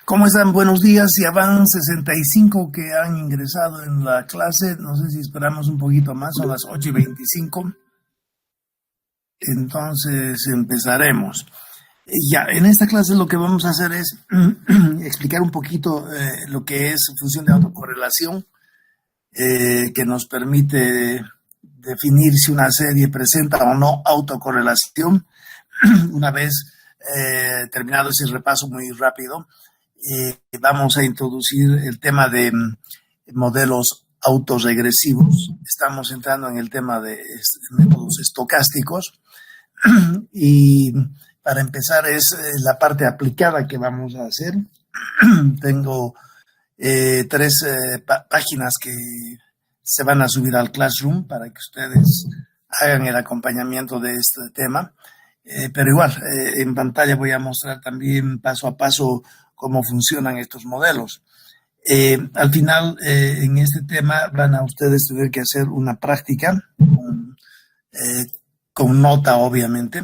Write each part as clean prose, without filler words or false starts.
¿Cómo están? Buenos días. Ya van 65 que han ingresado en la clase. No sé si esperamos un poquito más, son las 8:25. Entonces empezaremos. Ya, en esta clase lo que vamos a hacer es explicar un poquito lo que es función de autocorrelación, que nos permite definir si una serie presenta o no autocorrelación. Una vez terminado ese repaso muy rápido, vamos a introducir el tema de modelos autorregresivos. Estamos entrando en el tema de métodos estocásticos y para empezar es la parte aplicada que vamos a hacer. Tengo tres páginas que se van a subir al Classroom para que ustedes hagan el acompañamiento de este tema. Pero igual, en pantalla voy a mostrar también paso a paso cómo funcionan estos modelos. Al final, en este tema van a ustedes tener que hacer una práctica con nota, obviamente,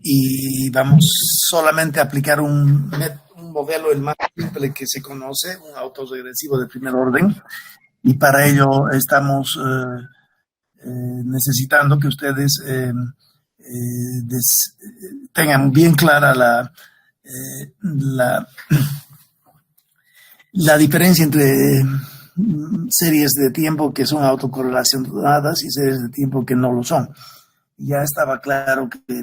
y vamos solamente a aplicar un modelo, el más simple que se conoce, un autorregresivo de primer orden, y para ello estamos necesitando que ustedes tengan bien clara la diferencia entre series de tiempo que son autocorrelacionadas y series de tiempo que no lo son. Ya estaba claro que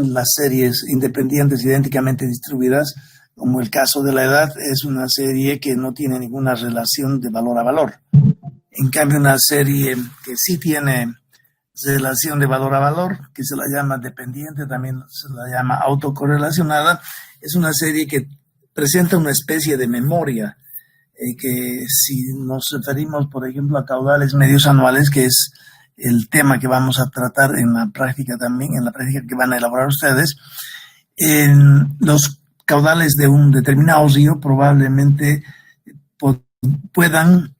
las series independientes idénticamente distribuidas, como el caso de la edad, es una serie que no tiene ninguna relación de valor a valor. En cambio, una serie que sí tiene relación de valor a valor, que se la llama dependiente, también se la llama autocorrelacionada, es una serie que presenta una especie de memoria, que si nos referimos, por ejemplo, a caudales medios anuales, que es el tema que vamos a tratar en la práctica también, en la práctica que van a elaborar ustedes, en los caudales de un determinado río probablemente puedan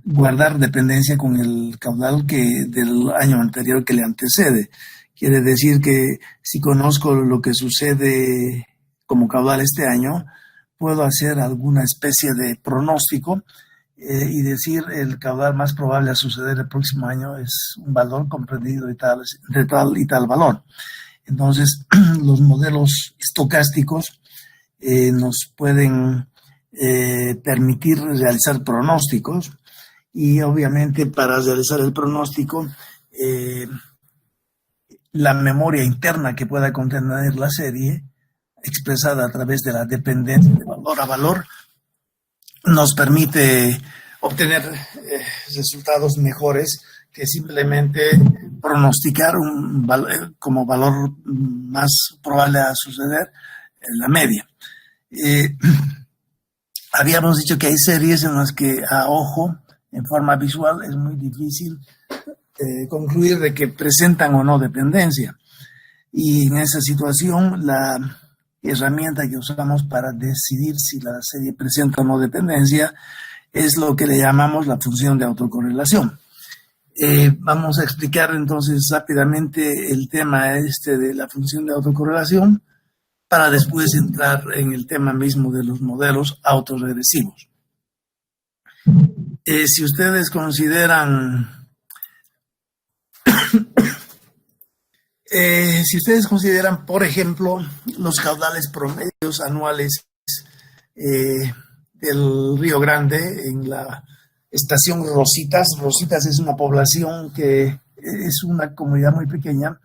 guardar dependencia con el caudal del año anterior que le antecede. Quiere decir que si conozco lo que sucede como caudal este año, puedo hacer alguna especie de pronóstico y decir el caudal más probable a suceder el próximo año es un valor comprendido entre tal y tal valor. Entonces, los modelos estocásticos nos pueden permitir realizar pronósticos y obviamente para realizar el pronóstico la memoria interna que pueda contener la serie expresada a través de la dependencia de valor a valor nos permite obtener resultados mejores que simplemente pronosticar como valor más probable a suceder en la media. Habíamos dicho que hay series en las que a ojo, en forma visual, es muy difícil concluir de que presentan o no dependencia. Y en esa situación, la herramienta que usamos para decidir si la serie presenta o no dependencia es lo que le llamamos la función de autocorrelación. Vamos a explicar entonces rápidamente el tema de la función de autocorrelación para después entrar en el tema mismo de los modelos autorregresivos. Si ustedes consideran por ejemplo, los caudales promedios anuales del Río Grande en la estación Rositas. Rositas es una población que es una comunidad muy pequeña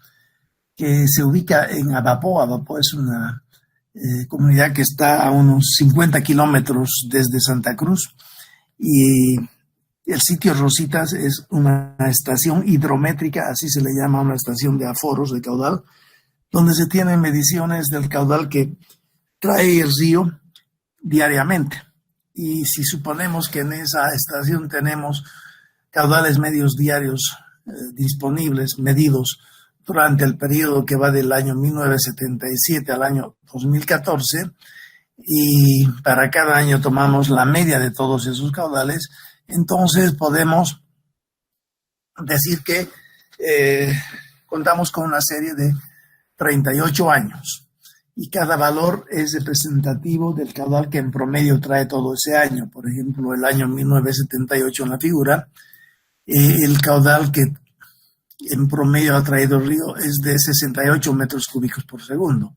que se ubica en Abapó. Abapó es una comunidad que está a unos 50 kilómetros desde Santa Cruz y el sitio Rositas es una estación hidrométrica, así se le llama, una estación de aforos de caudal, donde se tienen mediciones del caudal que trae el río diariamente. Y si suponemos que en esa estación tenemos caudales medios diarios disponibles, medidos durante el periodo que va del año 1977 al año 2014, y para cada año tomamos la media de todos esos caudales, entonces podemos decir que contamos con una serie de 38 años. y cada valor es representativo del caudal que en promedio trae todo ese año. Por ejemplo, el año 1978 en la figura, el caudal que en promedio ha traído el río es de 68 metros cúbicos por segundo.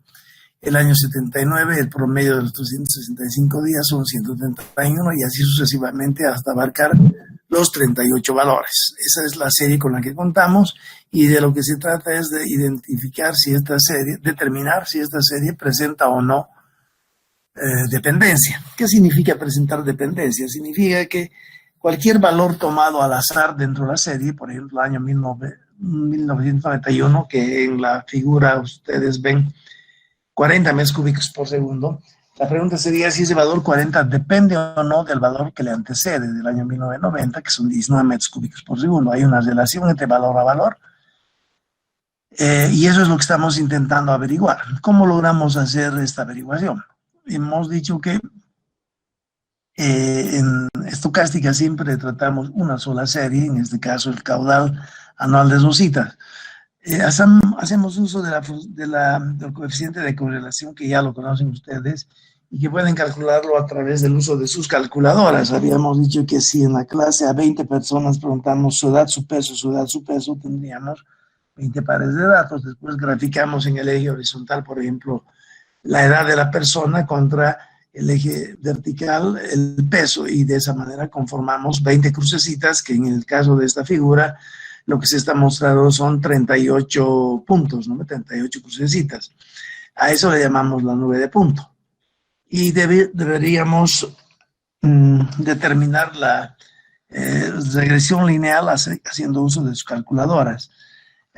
El año 79, el promedio de los 365 días son 131 y así sucesivamente hasta abarcar los 38 valores. Esa es la serie con la que contamos y de lo que se trata es de identificar si esta serie, determinar si esta serie presenta o no dependencia. ¿Qué significa presentar dependencia? Significa que cualquier valor tomado al azar dentro de la serie, por ejemplo, el año 1991, que en la figura ustedes ven 40 metros cúbicos por segundo. La pregunta sería si ese valor 40 depende o no del valor que le antecede del año 1990, que son 19 metros cúbicos por segundo. Hay una relación entre valor a valor. Y eso es lo que estamos intentando averiguar. ¿Cómo logramos hacer esta averiguación? Hemos dicho que en estocástica siempre tratamos una sola serie, en este caso el caudal anual de Rosita. Hacemos uso del coeficiente de correlación que ya lo conocen ustedes y que pueden calcularlo a través del uso de sus calculadoras. Habíamos dicho que si en la clase a 20 personas preguntamos su edad, su peso, tendríamos 20 pares de datos. Después graficamos en el eje horizontal, por ejemplo, la edad de la persona contra el eje vertical, el peso, y de esa manera conformamos 20 crucecitas que en el caso de esta figura lo que se está mostrando son 38 puntos, ¿no? 38 crucecitas. A eso le llamamos la nube de punto. Y deberíamos determinar la regresión lineal haciendo uso de sus calculadoras.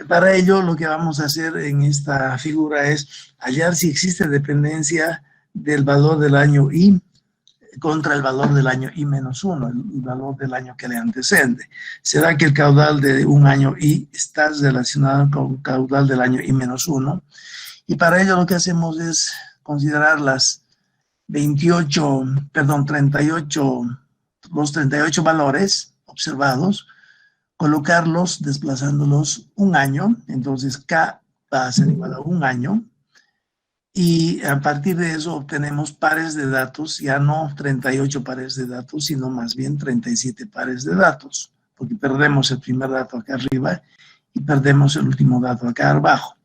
Para ello, lo que vamos a hacer en esta figura es hallar si existe dependencia del valor del año I contra el valor del año I-1, el valor del año que le antecede. ¿Será que el caudal de un año I está relacionado con el caudal del año I-1? Y para ello lo que hacemos es considerar los 38 valores observados, colocarlos desplazándolos un año, entonces K va a ser igual a un año, y a partir de eso obtenemos pares de datos, ya no 38 pares de datos, sino más bien 37 pares de datos, porque perdemos el primer dato acá arriba y perdemos el último dato acá abajo.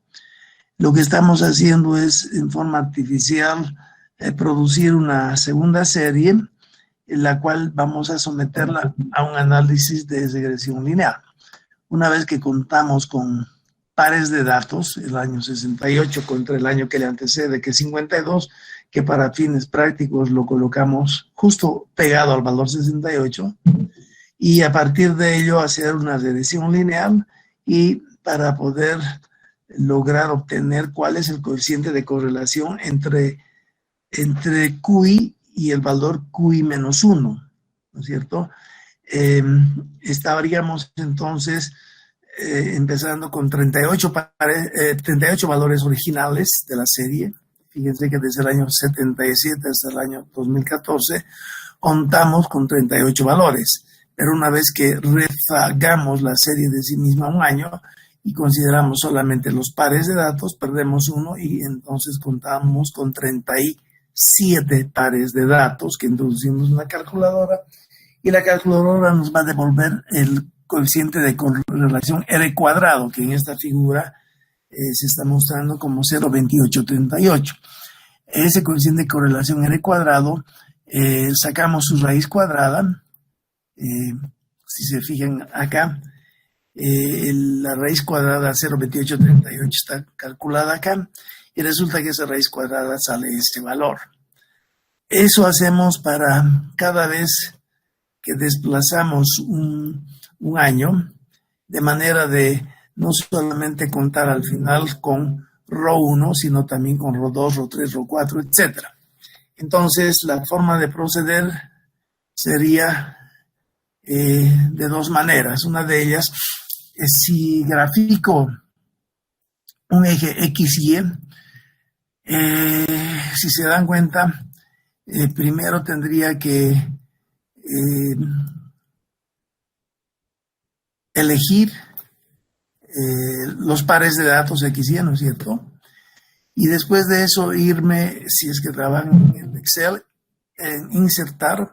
Lo que estamos haciendo es, en forma artificial, producir una segunda serie, en la cual vamos a someterla a un análisis de regresión lineal. Una vez que contamos con pares de datos, el año 68 contra el año que le antecede, que es 52, que para fines prácticos lo colocamos justo pegado al valor 68, y a partir de ello hacer una regresión lineal y para poder lograr obtener cuál es el coeficiente de correlación entre QI y el valor QI-1, ¿no es cierto? Estaríamos entonces empezando con 38 valores originales de la serie. Fíjense que desde el año 77 hasta el año 2014 contamos con 38 valores, pero una vez que rezagamos la serie de sí misma un año y consideramos solamente los pares de datos, perdemos uno y entonces contamos con 37 pares de datos que introducimos en la calculadora, y la calculadora nos va a devolver el coeficiente de correlación R cuadrado, que en esta figura se está mostrando como 0,2838. Ese coeficiente de correlación R cuadrado, sacamos su raíz cuadrada. Si se fijan acá, la raíz cuadrada 0,2838 está calculada acá, y resulta que esa raíz cuadrada sale este valor. Eso hacemos para cada vez que desplazamos un año, de manera de no solamente contar al final con ρ1, sino también con ρ2, ρ3, ρ4, etc. Entonces, la forma de proceder sería de dos maneras. Una de ellas es si grafico un eje XY, si se dan cuenta, primero tendría que elegir los pares de datos XY, ¿no es cierto? Y después de eso irme, si es que trabajo en el Excel, en insertar.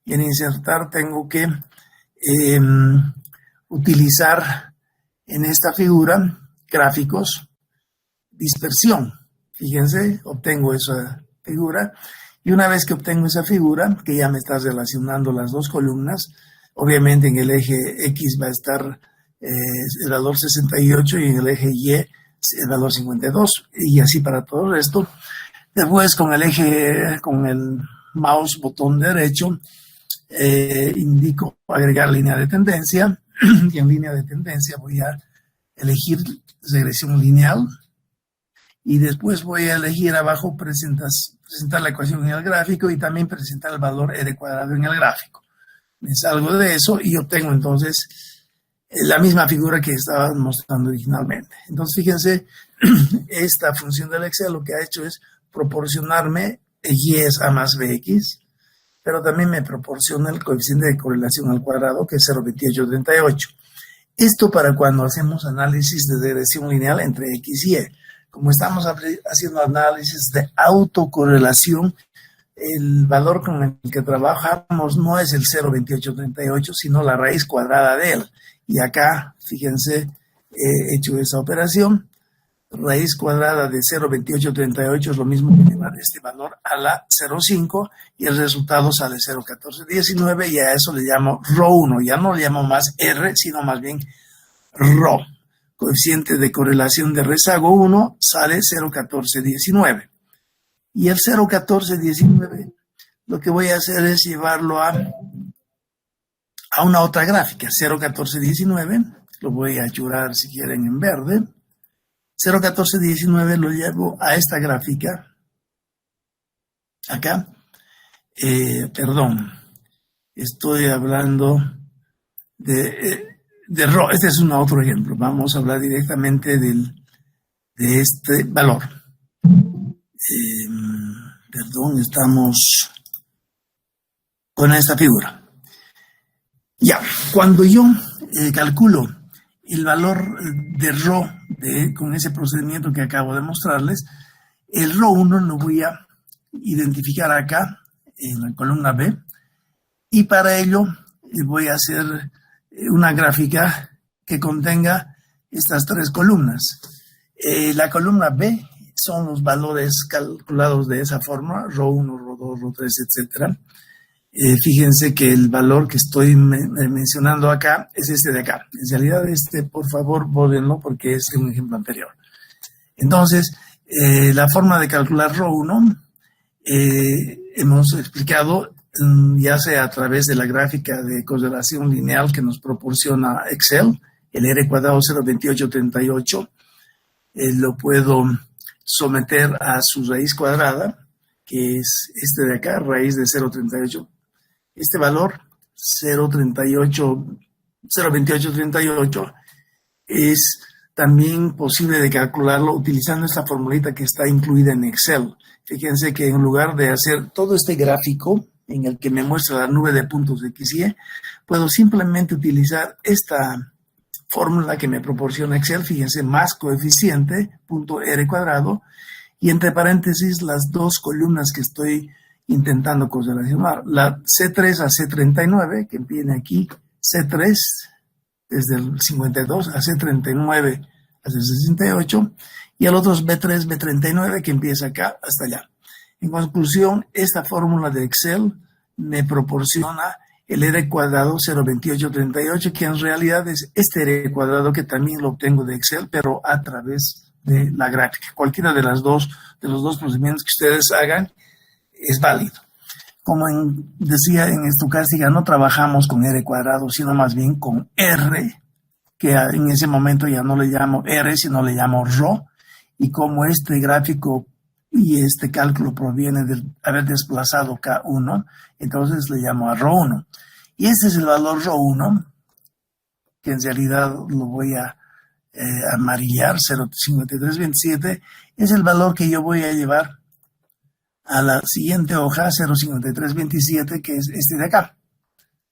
Y en insertar tengo que utilizar en esta figura gráficos, dispersión. Fíjense, obtengo esa figura. Y una vez que obtengo esa figura, que ya me está relacionando las dos columnas, obviamente en el eje X va a estar el valor 68 y en el eje Y el valor 52, y así para todo esto. Después con el eje, con el mouse botón derecho, indico agregar línea de tendencia, y en línea de tendencia voy a elegir regresión lineal, y después voy a elegir abajo presentar la ecuación en el gráfico y también presentar el valor R cuadrado en el gráfico. Me salgo de eso y obtengo entonces la misma figura que estaba mostrando originalmente. Entonces, fíjense, esta función del Excel lo que ha hecho es proporcionarme y es A más BX, pero también me proporciona el coeficiente de correlación al cuadrado, que es 0,2838. Esto para cuando hacemos análisis de regresión lineal entre X y Y. Como estamos haciendo análisis de autocorrelación, el valor con el que trabajamos no es el 0,2838, sino la raíz cuadrada de él. Y acá, fíjense, he hecho esa operación. Raíz cuadrada de 0,2838 es lo mismo que llevar este valor a la 0,5 y el resultado sale 0,1419 y a eso le llamo Rho1. Ya no le llamo más R, sino más bien Rho. Coeficiente de correlación de rezago 1 sale 0,1419. Y el 0,1419 lo que voy a hacer es llevarlo a una otra gráfica. 0,1419, lo voy a churar si quieren en verde. 0,1419 lo llevo a esta gráfica. Acá. Perdón. Estoy hablando de Rho. Este es un otro ejemplo. Vamos a hablar directamente de este valor. Perdón, estamos con esta figura. Ya, cuando yo calculo el valor de Rho con ese procedimiento que acabo de mostrarles, el Rho1 lo voy a identificar acá en la columna B, y para ello voy a hacer una gráfica que contenga estas tres columnas. La columna B son los valores calculados de esa forma, Rho1, Rho2, Rho3, etc. Fíjense que el valor que estoy mencionando acá es este de acá. En realidad por favor, bórrenlo porque es un ejemplo anterior. Entonces, la forma de calcular Rho1 hemos explicado ya sea a través de la gráfica de correlación lineal que nos proporciona Excel, el R cuadrado 0,2838, lo puedo someter a su raíz cuadrada, que es este de acá, raíz de 0,38. Este valor, 0,2838, es también posible de calcularlo utilizando esta formulita que está incluida en Excel. Fíjense que en lugar de hacer todo este gráfico en el que me muestra la nube de puntos X y Y, puedo simplemente utilizar esta fórmula que me proporciona Excel, fíjense, más coeficiente, punto R cuadrado, y entre paréntesis las dos columnas que estoy intentando correlacionar, la C3 a C39, que viene aquí, C3 desde el 52 a C39 hasta el 68, y el otro es B3, B39, que empieza acá hasta allá. En conclusión, esta fórmula de Excel me proporciona el R cuadrado 0,2838, que en realidad es este R cuadrado que también lo obtengo de Excel, pero a través de la gráfica. Cualquiera de los dos procedimientos que ustedes hagan es válido. Como decía en estocástica, no trabajamos con R cuadrado, sino más bien con R, que en ese momento ya no le llamo R, sino le llamo Rho. Y como este gráfico y este cálculo proviene de haber desplazado K1, entonces le llamo a Rho1. Y este es el valor Rho1, que en realidad lo voy a amarillar, 0,5327, es el valor que yo voy a llevar a la siguiente hoja, 0,5327, que es este de acá,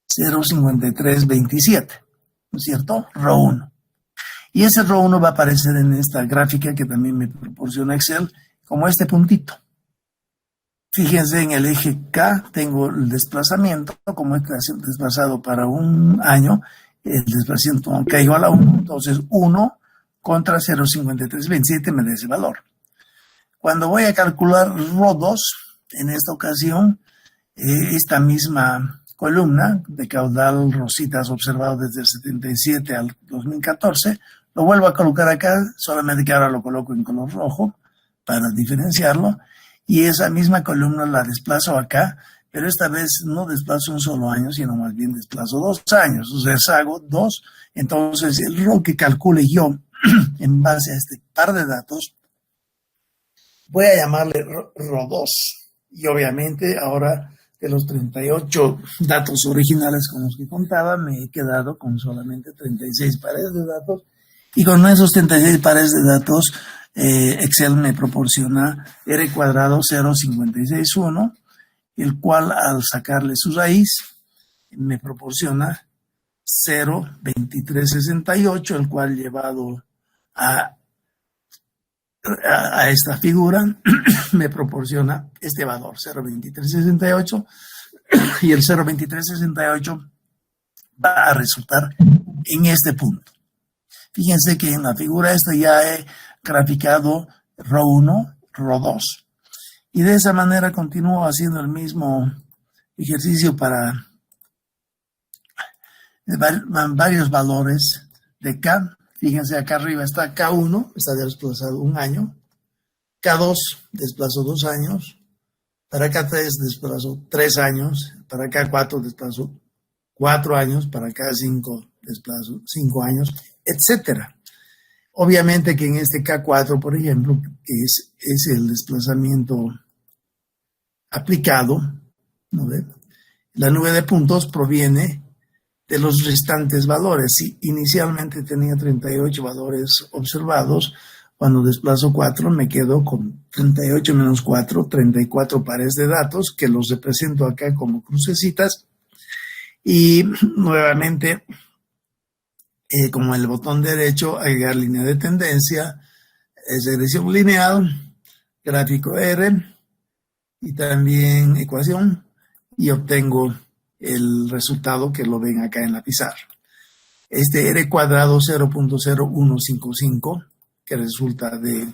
0,5327, ¿no es cierto? Rho1. Y ese Rho1 va a aparecer en esta gráfica que también me proporciona Excel, como este puntito. Fíjense, en el eje K tengo el desplazamiento, como he desplazado para un año, el desplazamiento K igual a 1, entonces 1 contra 0,5327 me da ese valor. Cuando voy a calcular ρ2, en esta ocasión, esta misma columna de caudal rositas observado desde el 77 al 2014, lo vuelvo a colocar acá, solamente que ahora lo coloco en color rojo para diferenciarlo, y esa misma columna la desplazo acá, pero esta vez no desplazo un solo año, sino más bien desplazo 2 años, o sea, hago 2, entonces el ρ que calcule yo en base a este par de datos, voy a llamarle ρ2, y obviamente ahora de los 38 datos originales con los que contaba, me he quedado con solamente 36 pares de datos, y con esos 36 pares de datos, Excel me proporciona R cuadrado 0,561, el cual al sacarle su raíz, me proporciona 0,2368, el cual llevado a esta figura me proporciona este valor, 0,2368, y el 0,2368 va a resultar en este punto. Fíjense que en la figura esta ya he graficado ρ1, ρ2, y de esa manera continúo haciendo el mismo ejercicio para varios valores de K. Fíjense, acá arriba está K1, está desplazado un año. K2 desplazó 2 años. Para K3 desplazó 3 años. Para K4 desplazó 4 años. Para K5 desplazó 5 años, etcétera. Obviamente que en este K4, por ejemplo, que es el desplazamiento aplicado, ¿no ve? La nube de puntos proviene de los restantes valores. Si inicialmente tenía 38 valores observados, cuando desplazo 4 me quedo con 38 menos 4, 34 pares de datos, que los represento acá como crucecitas. Y nuevamente, como el botón derecho, agregar línea de tendencia, regresión lineal, gráfico R, y también ecuación, y obtengo el resultado que lo ven acá en la pizarra. Este R cuadrado 0.0155, que resulta de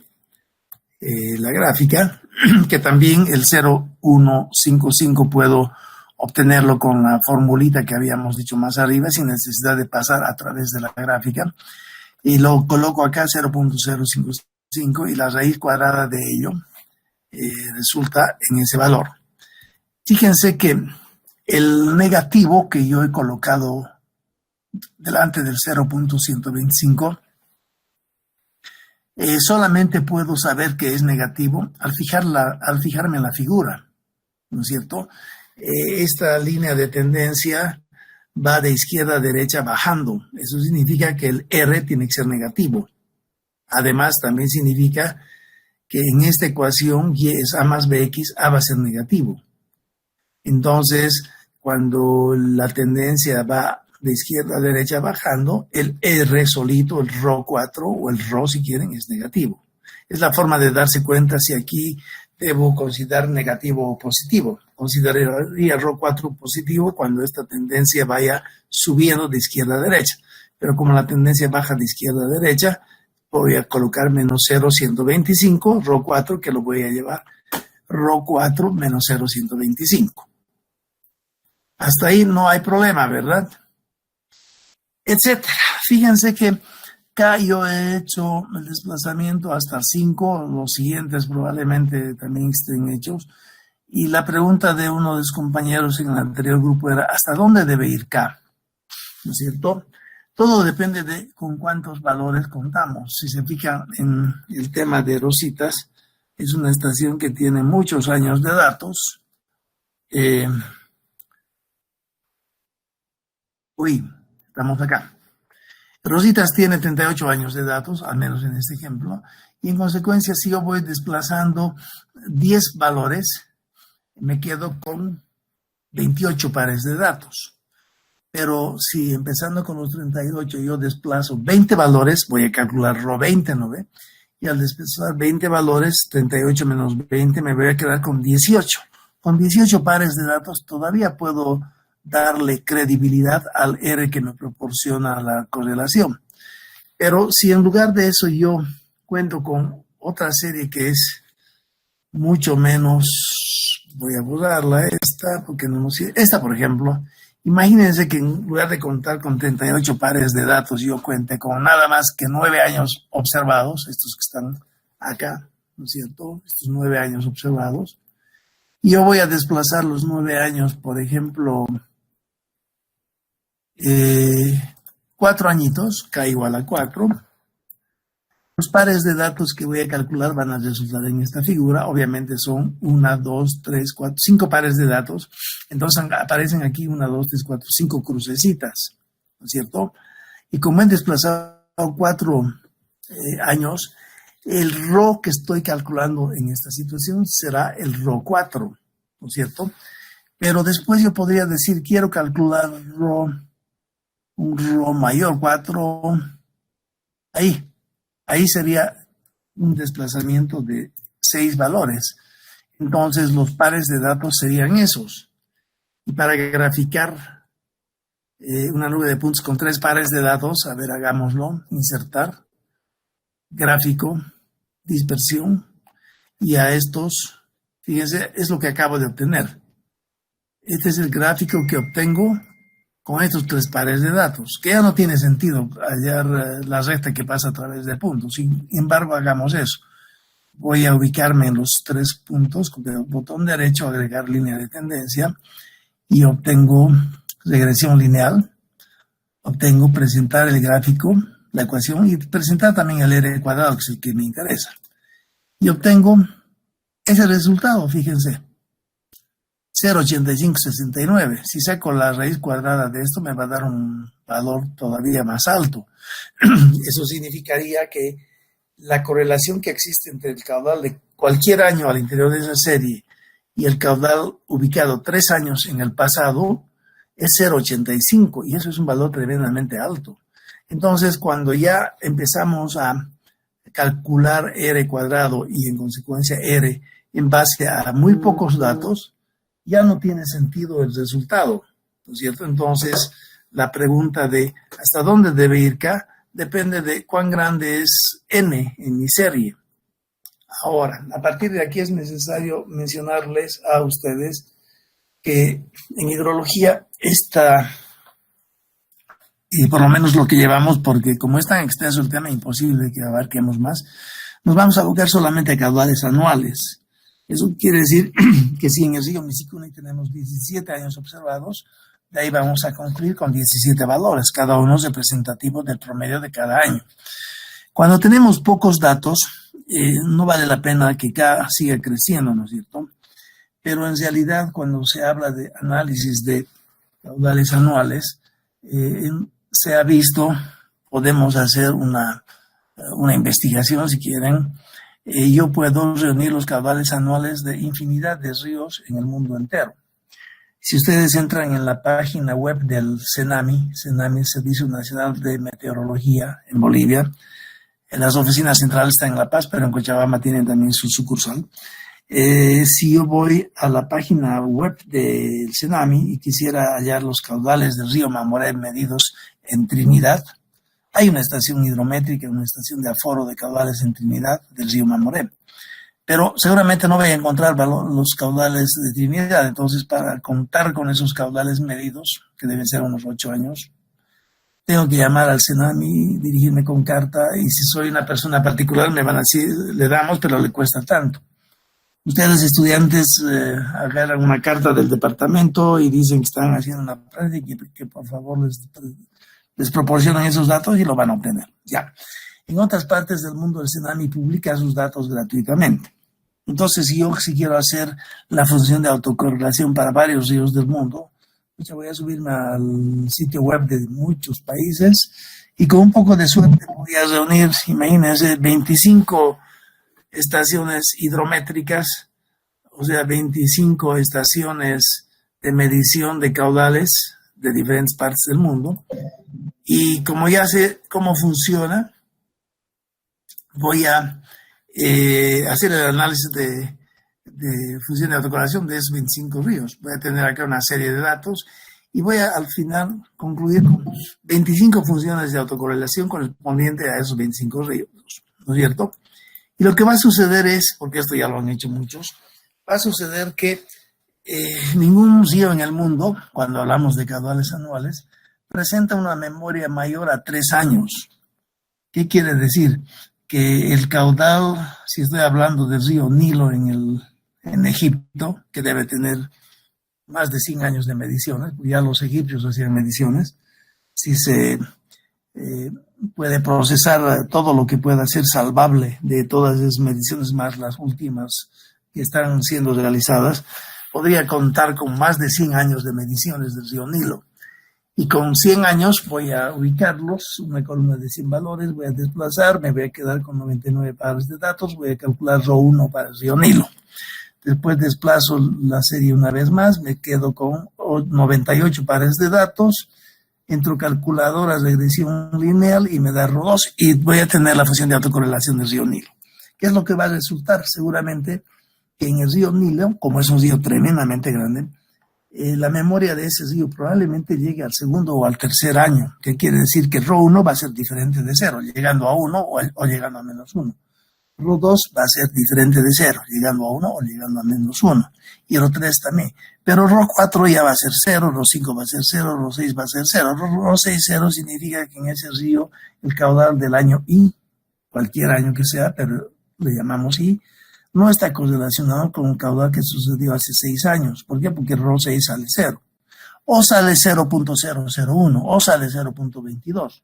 la gráfica, que también el 0.155 puedo obtenerlo con la formulita que habíamos dicho más arriba, sin necesidad de pasar a través de la gráfica, y lo coloco acá 0.055, y la raíz cuadrada de ello resulta en ese valor. Fíjense que el negativo que yo he colocado delante del 0.125, solamente puedo saber que es negativo al fijarme en la figura, ¿no es cierto? Esta línea de tendencia va de izquierda a derecha bajando. Eso significa que el R tiene que ser negativo. Además, también significa que en esta ecuación y es A más BX, A va a ser negativo. Entonces, cuando la tendencia va de izquierda a derecha bajando, el R solito, el ρ4 o el ρ si quieren, es negativo. Es la forma de darse cuenta si aquí debo considerar negativo o positivo. Consideraría ρ4 positivo cuando esta tendencia vaya subiendo de izquierda a derecha. Pero como la tendencia baja de izquierda a derecha, voy a colocar menos 0,125, ρ4, que lo voy a llevar ρ4 menos 0,125. Hasta ahí no hay problema, ¿verdad? Etcétera. Fíjense que acá yo he hecho el desplazamiento hasta 5, los siguientes probablemente también estén hechos. Y la pregunta de uno de los compañeros en el anterior grupo era, ¿hasta dónde debe ir K? ¿No es cierto? Todo depende de con cuántos valores contamos. Si se fijan en el tema de Rositas, es una estación que tiene muchos años de datos. Estamos acá. Rositas tiene 38 años de datos, al menos en este ejemplo, y en consecuencia, si yo voy desplazando 10 valores, me quedo con 28 pares de datos. Pero si empezando con los 38 yo desplazo 20 valores, voy a calcular ρ20, ¿no ve? y al desplazar 20 valores, 38 menos 20, me voy a quedar con 18. Con 18 pares de datos todavía puedo darle credibilidad al R que me proporciona la correlación. Pero si en lugar de eso yo cuento con otra serie que es mucho menos, voy a borrarla porque no nos sirve. Esta, por ejemplo, imagínense que en lugar de contar con 38 pares de datos, yo cuente con nada más que 9 años observados, estos que están acá, ¿no es cierto? Estos 9 años observados. Y yo voy a desplazar los 9 años, por ejemplo, 4 añitos, K igual a 4. Los pares de datos que voy a calcular van a resultar en esta figura. Obviamente son 1, 2, 3, 4, 5 pares de datos. Entonces aparecen aquí 1, 2, 3, 4, 5 crucecitas, ¿no es cierto? Y como he desplazado 4 años, el RO que estoy calculando en esta situación será el RO 4, ¿no es cierto? Pero después yo podría decir, quiero calcular un RO mayor 4, ahí sería un desplazamiento de 6 valores. Entonces los pares de datos serían esos. Y para graficar una nube de puntos con 3 pares de datos, a ver, hagámoslo, insertar, gráfico, dispersión, y a estos, fíjense, es lo que acabo de obtener. Este es el gráfico que obtengo con estos 3 pares de datos, que ya no tiene sentido hallar la recta que pasa a través de puntos. Sin embargo, hagamos eso. Voy a ubicarme en los 3 puntos con el botón derecho, agregar línea de tendencia, y obtengo regresión lineal. Obtengo presentar el gráfico, la ecuación, y presentar también el R cuadrado, que es el que me interesa. Y obtengo ese resultado, fíjense. 0,8569. Si saco la raíz cuadrada de esto, me va a dar un valor todavía más alto. Eso significaría que la correlación que existe entre el caudal de cualquier año al interior de esa serie y el caudal ubicado 3 años en el pasado es 0,85, y eso es un valor tremendamente alto. Entonces, cuando ya empezamos a calcular R cuadrado y en consecuencia R en base a muy pocos datos, ya no tiene sentido el resultado, ¿no es cierto? Entonces, la pregunta de ¿hasta dónde debe ir K? Depende de cuán grande es N en mi serie. Ahora, a partir de aquí es necesario mencionarles a ustedes que en hidrología y por lo menos lo que llevamos, porque como es tan extenso el tema, imposible que abarquemos más, nos vamos a abocar solamente a caudales anuales. Eso quiere decir que si en el río Misicunay tenemos 17 años observados, de ahí vamos a concluir con 17 valores, cada uno representativo del promedio de cada año. Cuando tenemos pocos datos, no vale la pena que K siga creciendo, ¿no es cierto? Pero en realidad, cuando se habla de análisis de caudales anuales, se ha visto, podemos hacer una investigación si quieren. Yo puedo reunir los caudales anuales de infinidad de ríos en el mundo entero. Si ustedes entran en la página web del CENAMI, Servicio Nacional de Meteorología en Bolivia, en las oficinas centrales están en La Paz, pero en Cochabamba tienen también su sucursal. Si yo voy a la página web del CENAMI y quisiera hallar los caudales del río Mamoré medidos en Trinidad, hay una estación hidrométrica, una estación de aforo de caudales en Trinidad del río Mamoré. Pero seguramente no voy a encontrar los caudales de Trinidad. Entonces, para contar con esos caudales medidos, que deben ser unos 8 años, tengo que llamar al CENAMI, dirigirme con carta, y si soy una persona particular me van a decir, le damos, pero le cuesta tanto. Ustedes, estudiantes, agarran una carta del departamento y dicen que están haciendo una práctica y que por favor les proporcionan esos datos y lo van a obtener. Ya. En otras partes del mundo el CENAMI publica sus datos gratuitamente. Entonces, si quiero hacer la función de autocorrelación para varios ríos del mundo, pues voy a subirme al sitio web de muchos países y con un poco de suerte voy a reunir, imagínense, 25 estaciones hidrométricas, o sea, 25 estaciones de medición de caudales de diferentes partes del mundo. Y como ya sé cómo funciona, voy a hacer el análisis de función de autocorrelación de esos 25 ríos. Voy a tener acá una serie de datos y voy a al final concluir con 25 funciones de autocorrelación correspondientes a esos 25 ríos, ¿no es cierto? Y lo que va a suceder es, porque esto ya lo han hecho muchos, va a suceder que ningún río en el mundo, cuando hablamos de caudales anuales, presenta una memoria mayor a 3 años. ¿Qué quiere decir? Que el caudal, si estoy hablando del río Nilo en Egipto, que debe tener más de 100 años de mediciones, ya los egipcios hacían mediciones, si se puede procesar todo lo que pueda ser salvable de todas esas mediciones, más las últimas que están siendo realizadas, podría contar con más de 100 años de mediciones del río Nilo. Y con 100 años voy a ubicarlos, una columna de 100 valores, voy a desplazar, me voy a quedar con 99 pares de datos, voy a calcular ρ1 para el río Nilo. Después desplazo la serie una vez más, me quedo con 98 pares de datos, entro calculadora, regresión lineal y me da ρ2 y voy a tener la función de autocorrelación del río Nilo. ¿Qué es lo que va a resultar? Seguramente que en el río Nilo, como es un río tremendamente grande, la memoria de ese río probablemente llegue al segundo o al tercer año, que quiere decir que ρ1 va a ser diferente de 0, llegando a 1 o llegando a -1. ρ2 va a ser diferente de 0, llegando a 1 o llegando a -1. Y ρ3 también. Pero ρ4 ya va a ser 0, ρ5 va a ser 0, ρ6 va a ser 0. ρ6, 0 significa que en ese río el caudal del año I, cualquier año que sea, pero le llamamos I, no está correlacionado con un caudal que sucedió hace 6 años. ¿Por qué? Porque ρ6 sale 0. O sale 0.001 o sale 0.22.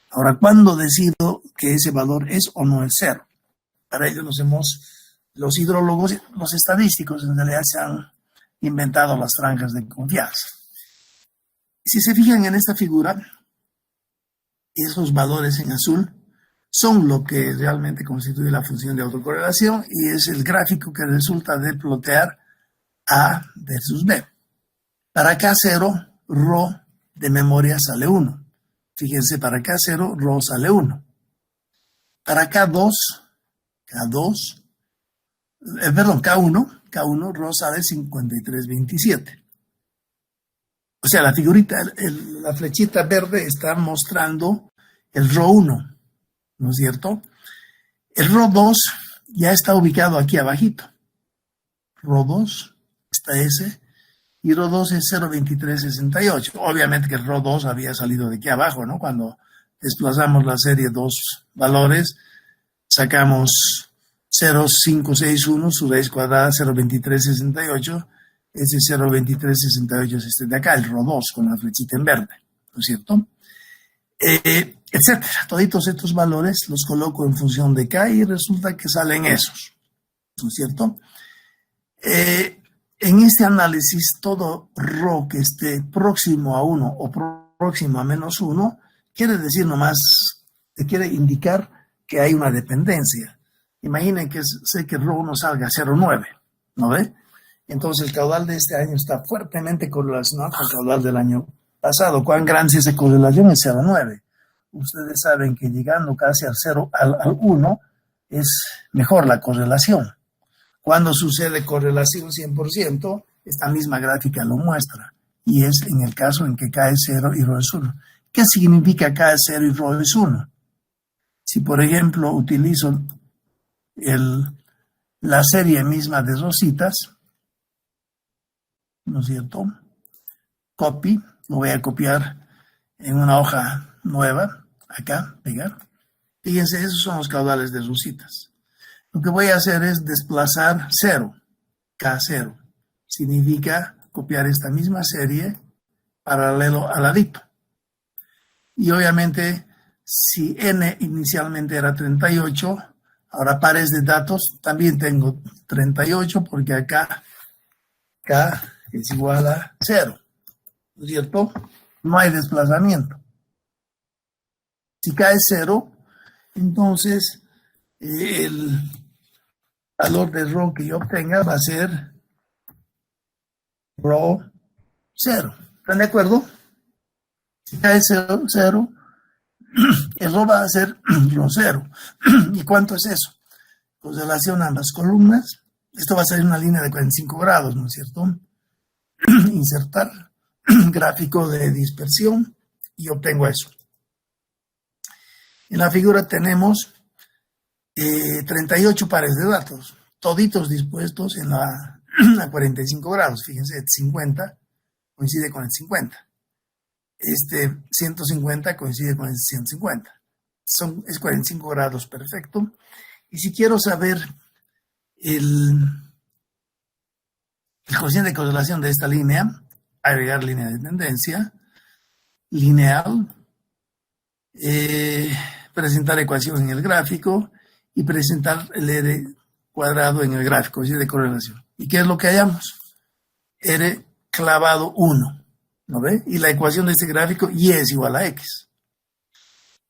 Ahora, ¿cuándo decido que ese valor es o no es 0? Para ello los hidrólogos, los estadísticos en realidad se han inventado las franjas de confianza. Si se fijan en esta figura, esos valores en azul son lo que realmente constituye la función de autocorrelación y es el gráfico que resulta de plotear A versus B. Para K0, ρ de memoria sale 1. Fíjense, para K0, ρ sale 1. Para K1, ρ sale 53.27. O sea, la figurita, la flechita verde está mostrando el ρ1. ¿No es cierto? El ρ2 ya está ubicado aquí abajito. ρ2 está ese, y ρ2 es 0.2368. Obviamente que el ρ2 había salido de aquí abajo, ¿no? Cuando desplazamos la serie 2 valores, sacamos 0.561, su raíz cuadrada 0.2368, ese 0.2368 es este de acá, el ρ2 con la flechita en verde, ¿no es cierto? Etcétera. Toditos estos valores los coloco en función de K y resulta que salen esos, ¿no es cierto? En este análisis, todo ρ que esté próximo a 1 o próximo a -1 quiere decir nomás, quiere indicar que hay una dependencia. Imaginen que sé que ρ1 salga a 0.9, ¿no ve? Entonces el caudal de este año está fuertemente correlacionado con el caudal del año pasado. ¿Cuán grande es esa correlación? Es 0.9. Ustedes saben que llegando casi al 0, al 1, es mejor la correlación. Cuando sucede correlación 100%, esta misma gráfica lo muestra. Y es en el caso en que K es 0 y ρ es 1. ¿Qué significa K es 0 y ρ es 1? Si, por ejemplo, utilizo la serie misma de rositas, ¿no es cierto? Copy, lo voy a copiar en una hoja nueva, acá, pegar. Fíjense, esos son los caudales de rositas. Lo que voy a hacer es desplazar 0, K0. Significa copiar esta misma serie paralelo al ladito. Y obviamente, si n inicialmente era 38, ahora pares de datos también tengo 38 porque acá K es igual a 0, ¿no es cierto? No hay desplazamiento. Si K es 0, entonces el valor de ρ que yo obtenga va a ser ρ0. ¿Están de acuerdo? Si K es 0, el rho va a ser rho 0. ¿Y cuánto es eso? Pues relación a ambas columnas. Esto va a ser una línea de 45 grados, ¿no es cierto? Insertar gráfico de dispersión y obtengo eso. En la figura tenemos 38 pares de datos, toditos dispuestos a 45 grados. Fíjense, el 50 coincide con el 50. Este 150 coincide con el 150. Es 45 grados perfecto. Y si quiero saber el cociente de correlación de esta línea, agregar línea de tendencia, lineal, presentar ecuación en el gráfico y presentar el R cuadrado en el gráfico, cociente de correlación. ¿Y qué es lo que hallamos? R clavado 1, ¿no ve? Y la ecuación de este gráfico, Y es igual a X.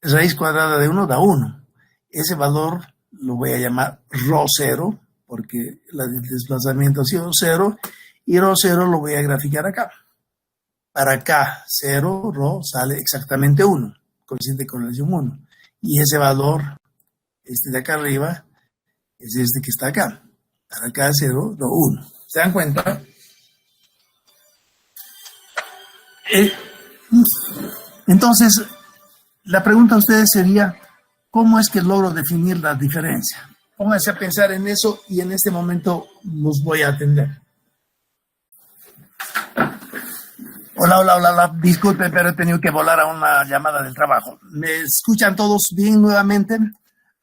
Raíz cuadrada de 1 da 1. Ese valor lo voy a llamar rho 0, porque el desplazamiento ha sido 0, y rho 0 lo voy a graficar acá. Para acá, 0, rho, sale exactamente 1, cociente de correlación 1. Y ese valor, este de acá arriba, es este que está acá. Para acá, 0, rho 1. ¿Se dan cuenta? Entonces, la pregunta a ustedes sería, ¿cómo es que logro definir la diferencia? Pónganse a pensar en eso y en este momento los voy a atender. Hola. Disculpen, pero he tenido que volar a una llamada del trabajo. ¿Me escuchan todos bien nuevamente?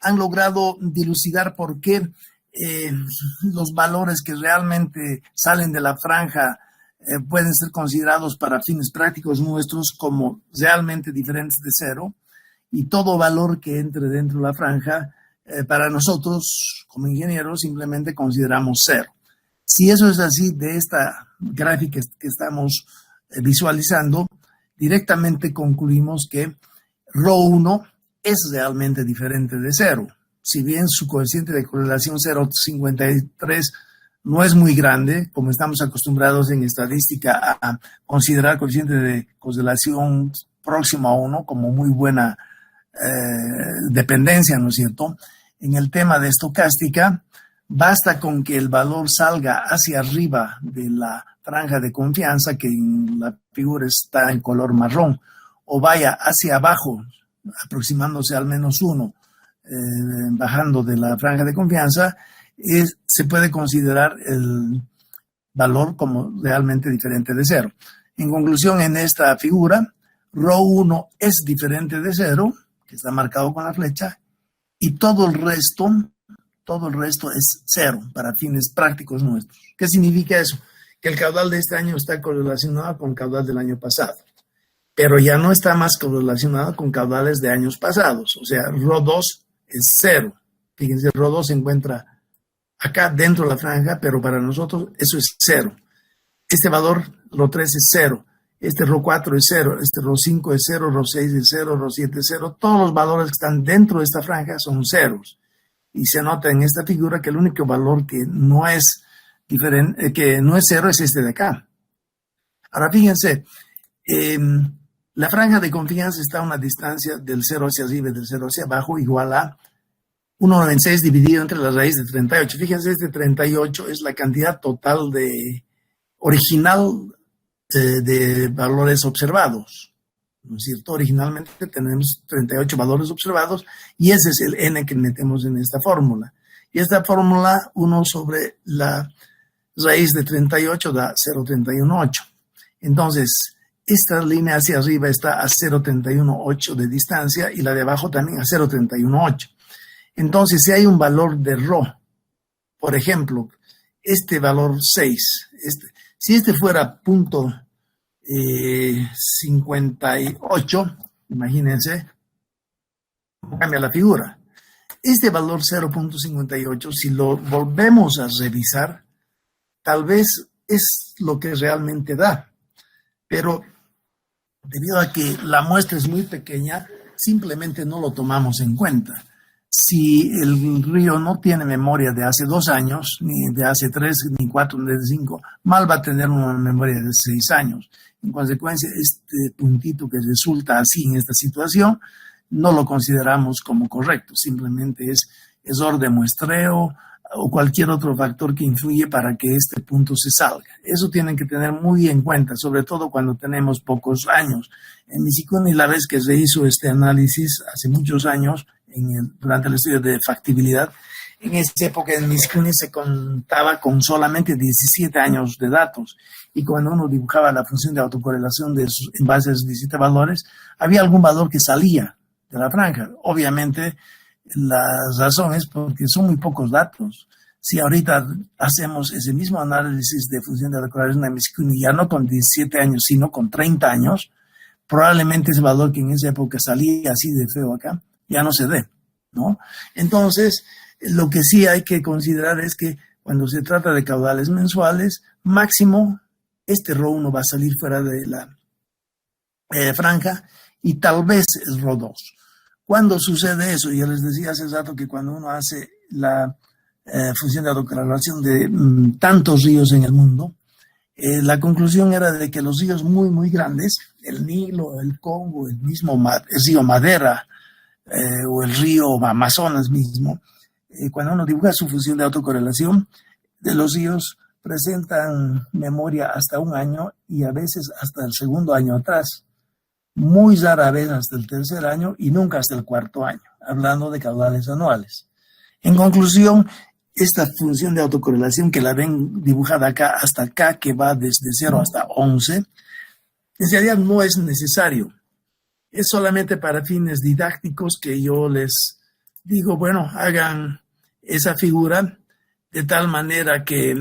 ¿Han logrado dilucidar por qué los valores que realmente salen de la franja pueden ser considerados para fines prácticos nuestros como realmente diferentes de 0? Y todo valor que entre dentro de la franja, para nosotros como ingenieros simplemente consideramos 0. Si eso es así, de esta gráfica que estamos visualizando, directamente concluimos que rho 1 es realmente diferente de 0. Si bien su coeficiente de correlación 0.53 no es muy grande, como estamos acostumbrados en estadística a considerar coeficiente de correlación próximo a 1 como muy buena dependencia, ¿no es cierto? En el tema de estocástica, basta con que el valor salga hacia arriba de la franja de confianza, que en la figura está en color marrón, o vaya hacia abajo, aproximándose al menos 1, bajando de la franja de confianza, se puede considerar el valor como realmente diferente de 0. En conclusión, en esta figura, rho 1 es diferente de 0, que está marcado con la flecha, y todo el resto es 0 para fines prácticos nuestros. ¿Qué significa eso? Que el caudal de este año está correlacionado con el caudal del año pasado, pero ya no está más correlacionado con caudales de años pasados. O sea, rho 2 es 0. Fíjense, rho 2 se encuentra acá dentro de la franja, pero para nosotros eso es 0. Este valor, rho 3 es 0. Este rho 4 es 0, este rho 5 es 0, rho 6 es 0, rho 7 es 0. Todos los valores que están dentro de esta franja son ceros. Y se nota en esta figura que el único valor que no es diferente, que no es 0, es este de acá. Ahora fíjense, la franja de confianza está a una distancia del 0 hacia arriba y del 0 hacia abajo igual a 1,96 dividido entre la raíz de 38. Fíjense, este 38 es la cantidad total original de valores observados, ¿no es cierto? Originalmente tenemos 38 valores observados y ese es el n que metemos en esta fórmula. Y esta fórmula, 1 sobre la raíz de 38 da 0,318. Entonces, esta línea hacia arriba está a 0,318 de distancia y la de abajo también a 0,318. Entonces, si hay un valor de rho, por ejemplo, este valor 6, si este fuera punto 58, imagínense, cambia la figura. Este valor 0.58, si lo volvemos a revisar, tal vez es lo que realmente da. Pero debido a que la muestra es muy pequeña, simplemente no lo tomamos en cuenta. Si el río no tiene memoria de hace 2 años, ni de hace 3, ni 4, ni de 5, mal va a tener una memoria de 6 años. En consecuencia, este puntito que resulta así en esta situación no lo consideramos como correcto, simplemente es error de muestreo o cualquier otro factor que influye para que este punto se salga. Eso tienen que tener muy en cuenta, sobre todo cuando tenemos pocos años. En Nishikuni, la vez que se hizo este análisis hace muchos años, durante el estudio de factibilidad, en esa época en Nishikuni se contaba con solamente 17 años de datos, y cuando uno dibujaba la función de autocorrelación en base a esos 17 valores, había algún valor que salía de la franja. Obviamente, la razón es porque son muy pocos datos. Si ahorita hacemos ese mismo análisis de función de autocorrelación de Nishikuni, ya no con 17 años, sino con 30 años, probablemente ese valor que en esa época salía así de feo acá, ya no se dé, ¿no? Entonces, lo que sí hay que considerar es que cuando se trata de caudales mensuales, máximo este Rho1 va a salir fuera de la franja y tal vez el Rho2. ¿Cuándo sucede eso? Ya les decía hace rato que cuando uno hace la función de autocorrelación de tantos ríos en el mundo, la conclusión era de que los ríos muy, muy grandes, el Nilo, el Congo, el río Madera o el río Amazonas mismo, cuando uno dibuja su función de autocorrelación, de los ríos presentan memoria hasta un año y a veces hasta el segundo año atrás. Muy rara vez hasta el tercer año y nunca hasta el cuarto año, hablando de caudales anuales. En conclusión, esta función de autocorrelación que la ven dibujada acá hasta acá, que va desde 0 hasta 11, en realidad no es necesario. Es solamente para fines didácticos que yo les digo, bueno, hagan esa figura de tal manera que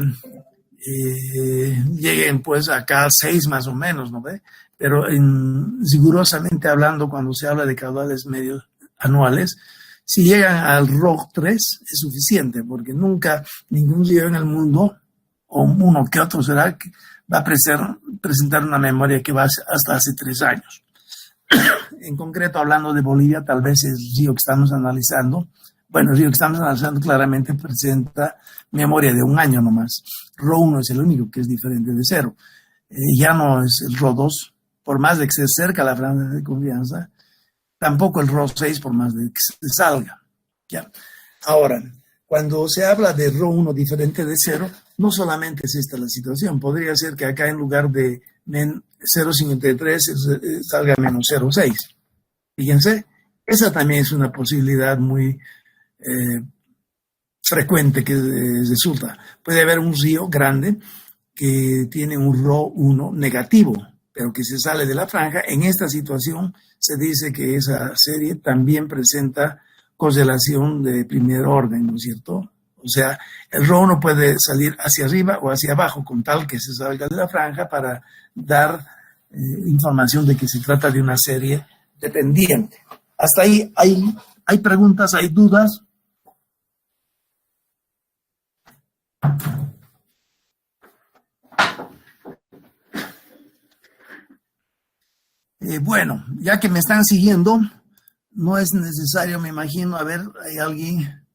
lleguen pues acá a 6 más o menos, ¿no ve? Pero rigurosamente hablando, cuando se habla de caudales medios anuales, si llegan al Rho3 es suficiente, porque nunca ningún río en el mundo, o uno que otro será, que va a presentar una memoria que va hasta hace 3 años. En concreto, hablando de Bolivia, tal vez el río que estamos analizando, bueno, el río que estamos analizando claramente presenta memoria de un año nomás. Rho1 es el único que es diferente de 0. Ya no es el Rho2, por más de que se cerca la franja de confianza, tampoco el Rho6 por más de que se salga. ¿Ya? Ahora, cuando se habla de Rho1 diferente de 0, no solamente es esta la situación. Podría ser que acá en lugar de 0,53 salga menos 0,6. Fíjense, esa también es una posibilidad muy frecuente que resulta. Puede haber un río grande que tiene un Rho1 negativo, pero que se sale de la franja. En esta situación se dice que esa serie también presenta correlación de primer orden, ¿no es cierto? O sea, el Rho1 puede salir hacia arriba o hacia abajo con tal que se salga de la franja para dar información de que se trata de una serie dependiente. Hasta ahí hay preguntas, hay dudas. Bueno, ya que me están siguiendo, no es necesario, me imagino, a ver, hay alguien,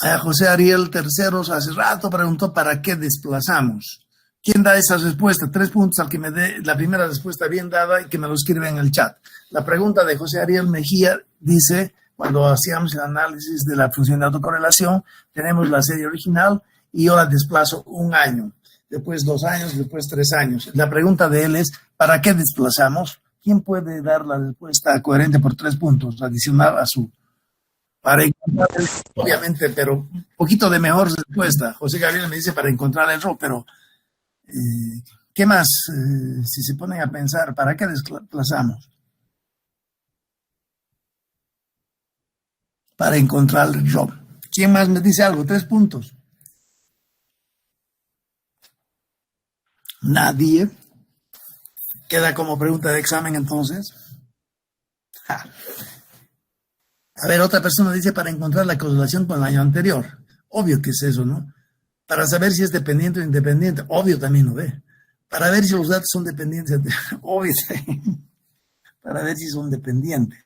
a José Ariel Terceros hace rato preguntó ¿para qué desplazamos? ¿Quién da esa respuesta? 3 puntos al que me dé la primera respuesta bien dada y que me lo escribe en el chat. La pregunta de José Ariel Mejía dice, cuando hacíamos el análisis de la función de autocorrelación, tenemos la serie original y yo la desplazo un año, después 2 años, después 3 años. La pregunta de él es, ¿para qué desplazamos? ¿Quién puede dar la respuesta coherente por 3 puntos, adicional a su? Para encontrar, obviamente, pero un poquito de mejor respuesta. José Gabriel me dice para encontrar el error, pero ¿qué más? Si se ponen a pensar, ¿para qué desplazamos? Para encontrar el error. ¿Quién más me dice algo? 3 puntos. Nadie. Queda como pregunta de examen entonces. A ver, otra persona dice para encontrar la correlación con el año anterior. Obvio que es eso, ¿no? Para saber si es dependiente o independiente. Obvio también lo ve. Para ver si los datos son dependientes. Obvio. Para ver si son dependientes.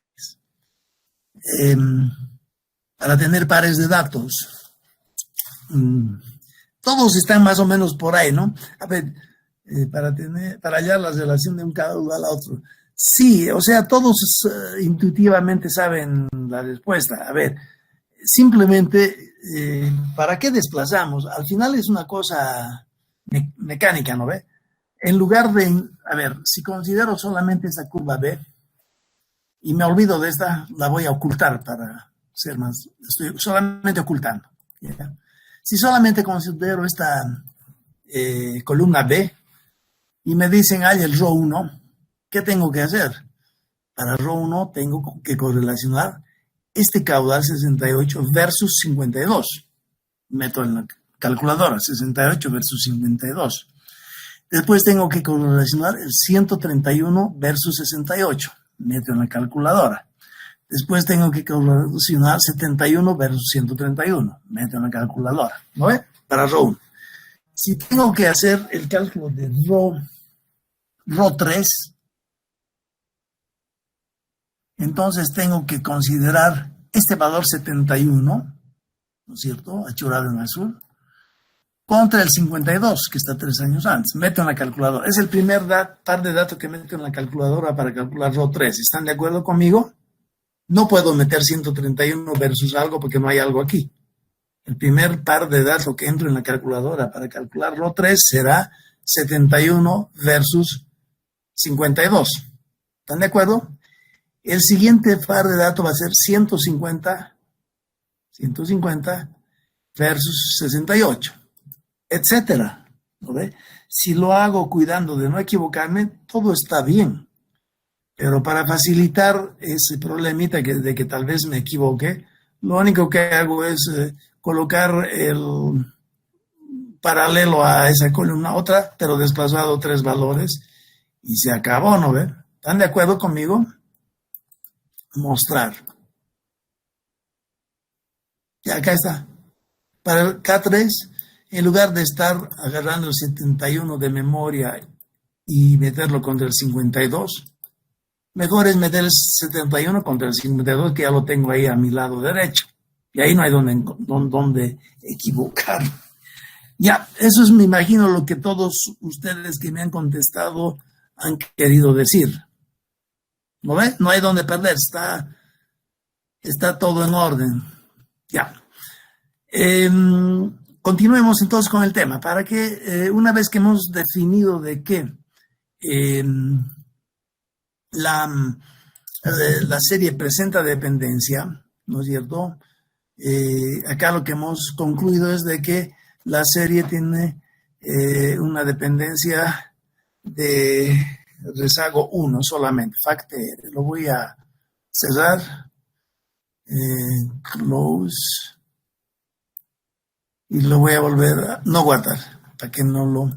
Para tener pares de datos. Todos están más o menos por ahí, ¿no? A ver, para hallar la relación de un caudal a otro. Sí, o sea, todos intuitivamente saben la respuesta. A ver, simplemente, ¿para qué desplazamos? Al final es una cosa mecánica, ¿no ve? En lugar de, a ver, si considero solamente esta curva B y me olvido de esta, la voy a ocultar para ser más, estoy solamente ocultando. ¿Ya? Si solamente considero esta columna B y me dicen, hay el ρ1, ¿qué tengo que hacer? Para ρ1 tengo que correlacionar este caudal 68 versus 52. Meto en la calculadora 68 versus 52. Después tengo que correlacionar el 131 versus 68. Meto en la calculadora. Después tengo que correlacionar 71 versus 131. Meto en la calculadora. ¿No ve? Para ρ1. Si tengo que hacer el cálculo de ρ3, entonces tengo que considerar este valor 71, ¿no es cierto?, achurado en azul, contra el 52, que está 3 años antes. Meto en la calculadora. Es el primer par de datos que meto en la calculadora para calcular ρ3. ¿Están de acuerdo conmigo? No puedo meter 131 versus algo porque no hay algo aquí. El primer par de datos que entro en la calculadora para calcular ρ3 será 71 versus 52. ¿Están de acuerdo? El siguiente par de datos va a ser 150 versus 68, etcétera. ¿No ve? Si lo hago cuidando de no equivocarme, todo está bien. Pero para facilitar ese problemita de que tal vez me equivoque, lo único que hago es colocar el paralelo a esa columna otra, pero desplazado 3 valores y se acabó, ¿no ve? ¿Están de acuerdo conmigo? Mostrar. Y acá está. Para el K3, en lugar de estar agarrando el 71 de memoria y meterlo contra el 52, mejor es meter el 71 contra el 52, que ya lo tengo ahí a mi lado derecho. Y ahí no hay donde equivocar. Ya, eso es, me imagino, lo que todos ustedes que me han contestado han querido decir. ¿No ve? No hay donde perder, está todo en orden. Ya. Continuemos entonces con el tema, para que una vez que hemos definido de que la serie presenta dependencia, ¿no es cierto? Acá lo que hemos concluido es de que la serie tiene una dependencia de rezago 1 solamente, factor. Lo voy a cerrar, close, y lo voy a volver a no guardar, para que no lo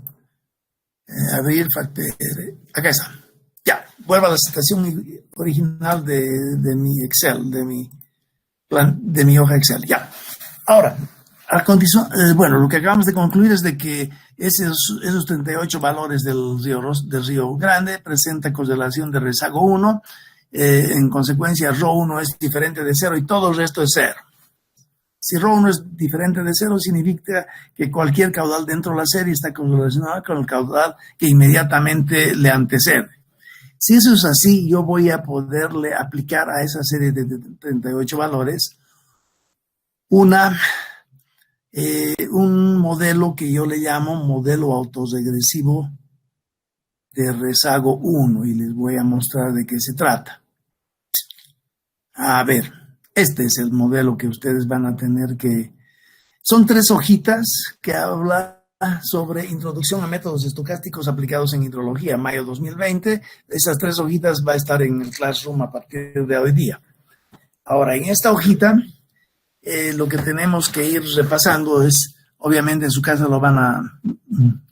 abrir, factor. Acá está. Ya, vuelvo a la situación original de mi Excel, de mi hoja Excel. Ya. Ahora, bueno, lo que acabamos de concluir es de que esos 38 valores del río Grande presentan correlación de rezago 1. En consecuencia, ρ1 es diferente de 0 y todo el resto es 0. Si ρ1 es diferente de 0, significa que cualquier caudal dentro de la serie está correlacionado con el caudal que inmediatamente le antecede. Si eso es así, yo voy a poderle aplicar a esa serie de 38 valores un modelo que yo le llamo modelo autorregresivo de rezago 1, y les voy a mostrar de qué se trata. A ver, este es el modelo que ustedes van a tener que... Son 3 hojitas que habla sobre introducción a métodos estocásticos aplicados en hidrología, mayo 2020. Esas 3 hojitas va a estar en el Classroom a partir de hoy día. Ahora, en esta hojita, lo que tenemos que ir repasando es, obviamente en su casa lo van a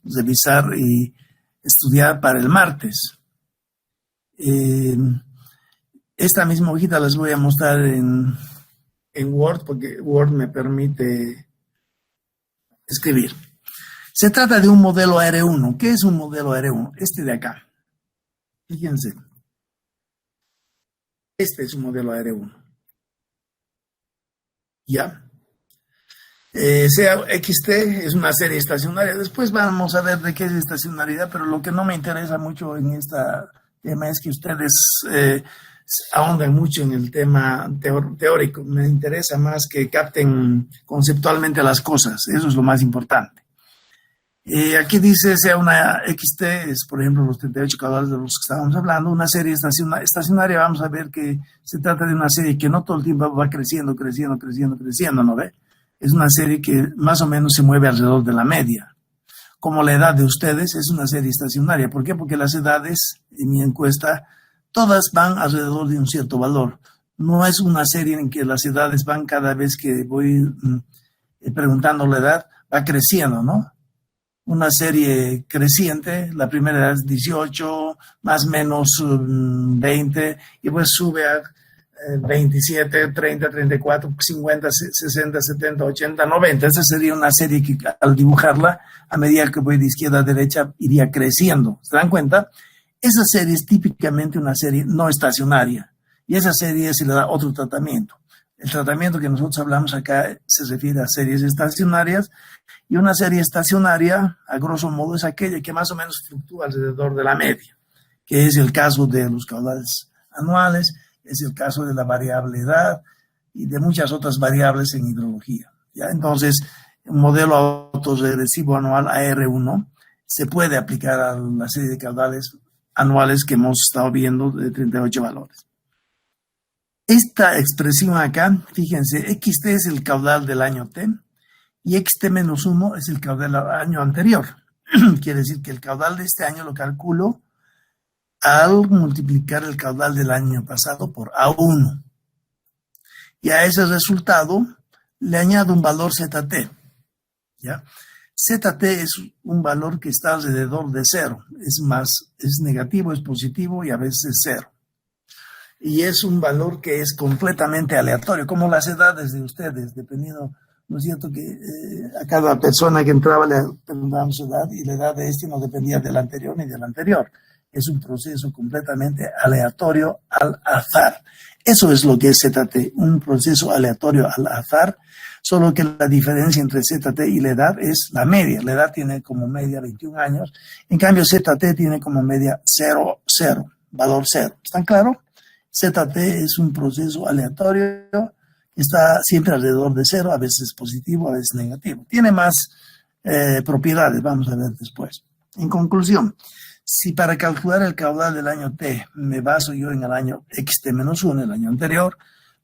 revisar y estudiar para el martes. Esta misma hojita les voy a mostrar en Word, porque Word me permite escribir. Se trata de un modelo AR1. ¿Qué es un modelo AR1? Este de acá. Fíjense. Este es un modelo AR1. ¿Ya? Sea XT, es una serie estacionaria. Después vamos a ver de qué es estacionalidad, pero lo que no me interesa mucho en esta tema es que ustedes ahondan mucho en el tema teórico. Me interesa más que capten conceptualmente las cosas. Eso es lo más importante. Aquí dice, sea una XT, es por ejemplo los 38 caudales de los que estábamos hablando, una serie estacionaria, vamos a ver que se trata de una serie que no todo el tiempo va creciendo, ¿no ve? Es una serie que más o menos se mueve alrededor de la media. Como la edad de ustedes es una serie estacionaria. ¿Por qué? Porque las edades, en mi encuesta, todas van alrededor de un cierto valor. No es una serie en que las edades van cada vez que voy preguntando la edad, va creciendo, ¿no? Una serie creciente, la primera edad es 18, más o menos 20, y pues sube a 27, 30, 34, 50, 60, 70, 80, 90. Esa sería una serie que al dibujarla, a medida que voy de izquierda a derecha, iría creciendo. ¿Se dan cuenta? Esa serie es típicamente una serie no estacionaria, y esa serie se le da otro tratamiento. El tratamiento que nosotros hablamos acá se refiere a series estacionarias, y una serie estacionaria, a grosso modo, es aquella que más o menos fluctúa alrededor de la media, que es el caso de los caudales anuales, es el caso de la variable edad y de muchas otras variables en hidrología. ¿Ya? Entonces, un modelo autorregresivo anual AR1 se puede aplicar a la serie de caudales anuales que hemos estado viendo de 38 valores. Esta expresión acá, fíjense, XT es el caudal del año T y XT-1 es el caudal del año anterior. Quiere decir que el caudal de este año lo calculo al multiplicar el caudal del año pasado por A1. Y a ese resultado le añado un valor ZT. ¿Ya? ZT es un valor que está alrededor de cero. Es negativo, es positivo y a veces es cero. Y es un valor que es completamente aleatorio, como las edades de ustedes, dependiendo, ¿no es cierto? Que a cada persona que entraba le preguntábamos su edad y la edad de este no dependía del anterior ni del anterior. Es un proceso completamente aleatorio al azar. Eso es lo que es ZT, un proceso aleatorio al azar, solo que la diferencia entre ZT y la edad es la media. La edad tiene como media 21 años, en cambio ZT tiene como media 0, 0, valor 0. ¿Están claros? ZT es un proceso aleatorio que está siempre alrededor de 0, a veces positivo, a veces negativo. Tiene más propiedades, vamos a ver después. En conclusión, si para calcular el caudal del año T me baso yo en el año XT-1, el año anterior,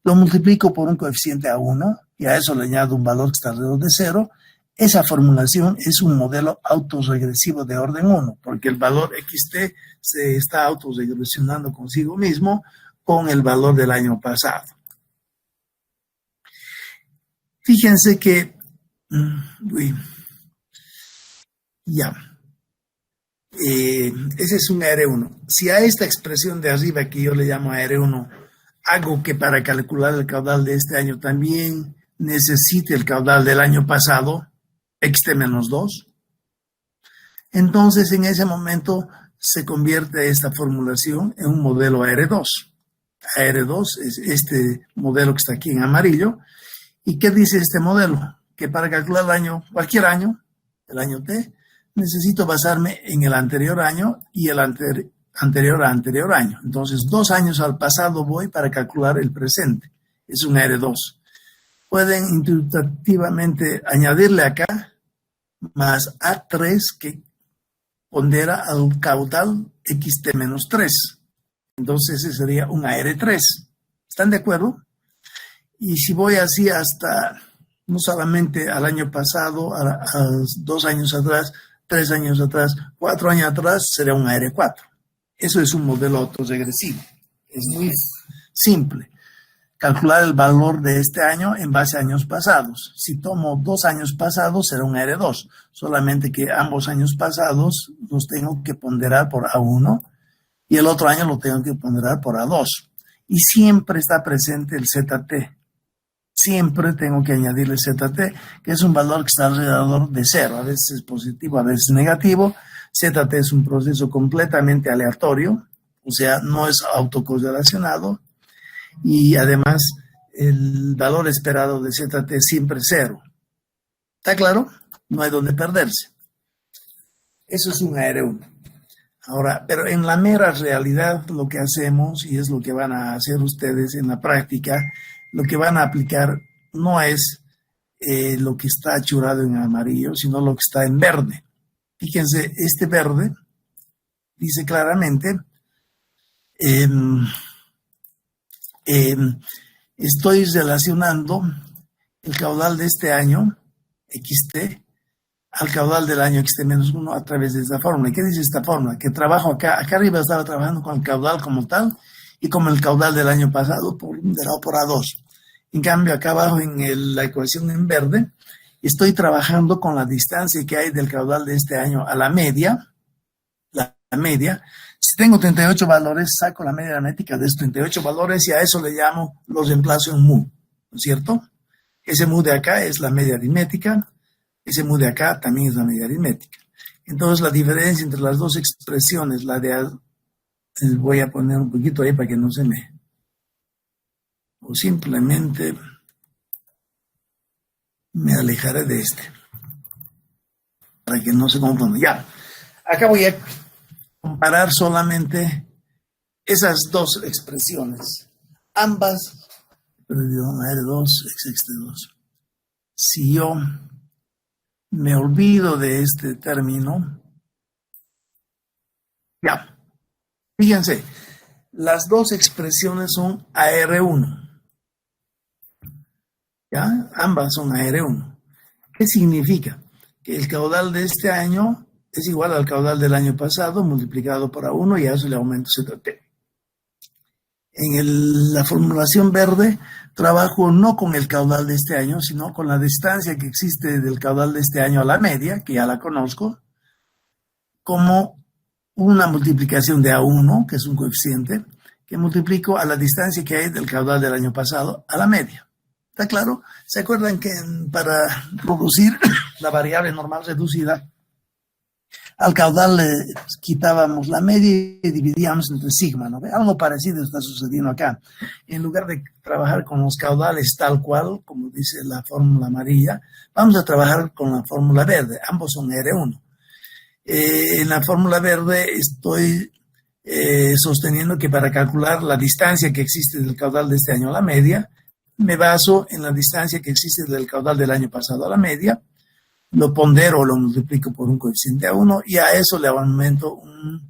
lo multiplico por un coeficiente A1 y a eso le añado un valor que está alrededor de 0, esa formulación es un modelo autorregresivo de orden 1, porque el valor XT se está autorregresionando consigo mismo con el valor del año pasado. Fíjense que, ese es un AR1. Si a esta expresión de arriba que yo le llamo AR1, hago que para calcular el caudal de este año también necesite el caudal del año pasado, XT-2, entonces en ese momento se convierte esta formulación en un modelo AR2. AR2 es este modelo que está aquí en amarillo. ¿Y qué dice este modelo? Que para calcular el año, cualquier año, el año T, necesito basarme en el anterior año y el anterior a anterior año. Entonces, 2 años al pasado voy para calcular el presente. Es un AR2. Pueden intuitivamente añadirle acá más A3 que pondera al caudal XT-3. Entonces, ese sería un AR3. ¿Están de acuerdo? Y si voy así hasta, no solamente al año pasado, a 2 años atrás, 3 años atrás, 4 años atrás, será un AR4. Eso es un modelo autorregresivo. Es muy simple. Calcular el valor de este año en base a años pasados. Si tomo 2 años pasados, será un AR2. Solamente que ambos años pasados los tengo que ponderar por A1 y el otro año lo tengo que ponderar por A2. Y siempre está presente el ZT. Siempre tengo que añadirle ZT, que es un valor que está alrededor de 0. A veces es positivo, a veces negativo. ZT es un proceso completamente aleatorio, o sea, no es autocorrelacionado. Y además, el valor esperado de ZT es siempre 0. ¿Está claro? No hay donde perderse. Eso es un AR1. Ahora, pero en la mera realidad lo que hacemos, y es lo que van a hacer ustedes en la práctica, lo que van a aplicar no es lo que está achurado en amarillo, sino lo que está en verde. Fíjense, este verde dice claramente, eh, eh, estoy relacionando el caudal de este año, XT, al caudal del año XT-1 a través de esta fórmula. ¿Qué dice esta fórmula? Que trabajo acá arriba estaba trabajando con el caudal como tal y como el caudal del año pasado ponderado por A2. En cambio, acá abajo en la ecuación en verde, estoy trabajando con la distancia que hay del caudal de este año a la media. La media. Si tengo 38 valores, saco la media aritmética de estos 38 valores y a eso le llamo, los reemplazo en mu, ¿no es cierto? Ese mu de acá es la media aritmética, ese mu de acá también es la media aritmética. Entonces la diferencia entre las dos expresiones, la de, voy a poner un poquito ahí para que no se me, o simplemente me alejaré de este, para que no se confunda. Ya, acá voy a comparar solamente esas dos expresiones, ambas, R2, XT2. Si yo me olvido de este término, ya, fíjense, las dos expresiones son AR1, ¿ya? Ambas son AR1. ¿Qué significa? Que el caudal de este año es igual al caudal del año pasado multiplicado por A1 y a eso le aumento ZT. En la formulación verde trabajo no con el caudal de este año, sino con la distancia que existe del caudal de este año a la media, que ya la conozco, como una multiplicación de A1, que es un coeficiente, que multiplico a la distancia que hay del caudal del año pasado a la media. ¿Está claro? ¿Se acuerdan que para producir la variable normal reducida, al caudal le quitábamos la media y dividíamos entre sigma, ¿no? Algo parecido está sucediendo acá. En lugar de trabajar con los caudales tal cual, como dice la fórmula amarilla, vamos a trabajar con la fórmula verde. Ambos son R1. En la fórmula verde estoy sosteniendo que para calcular la distancia que existe del caudal de este año a la media, me baso en la distancia que existe del caudal del año pasado a la media, lo pondero o lo multiplico por un coeficiente A1 y a eso le aumento un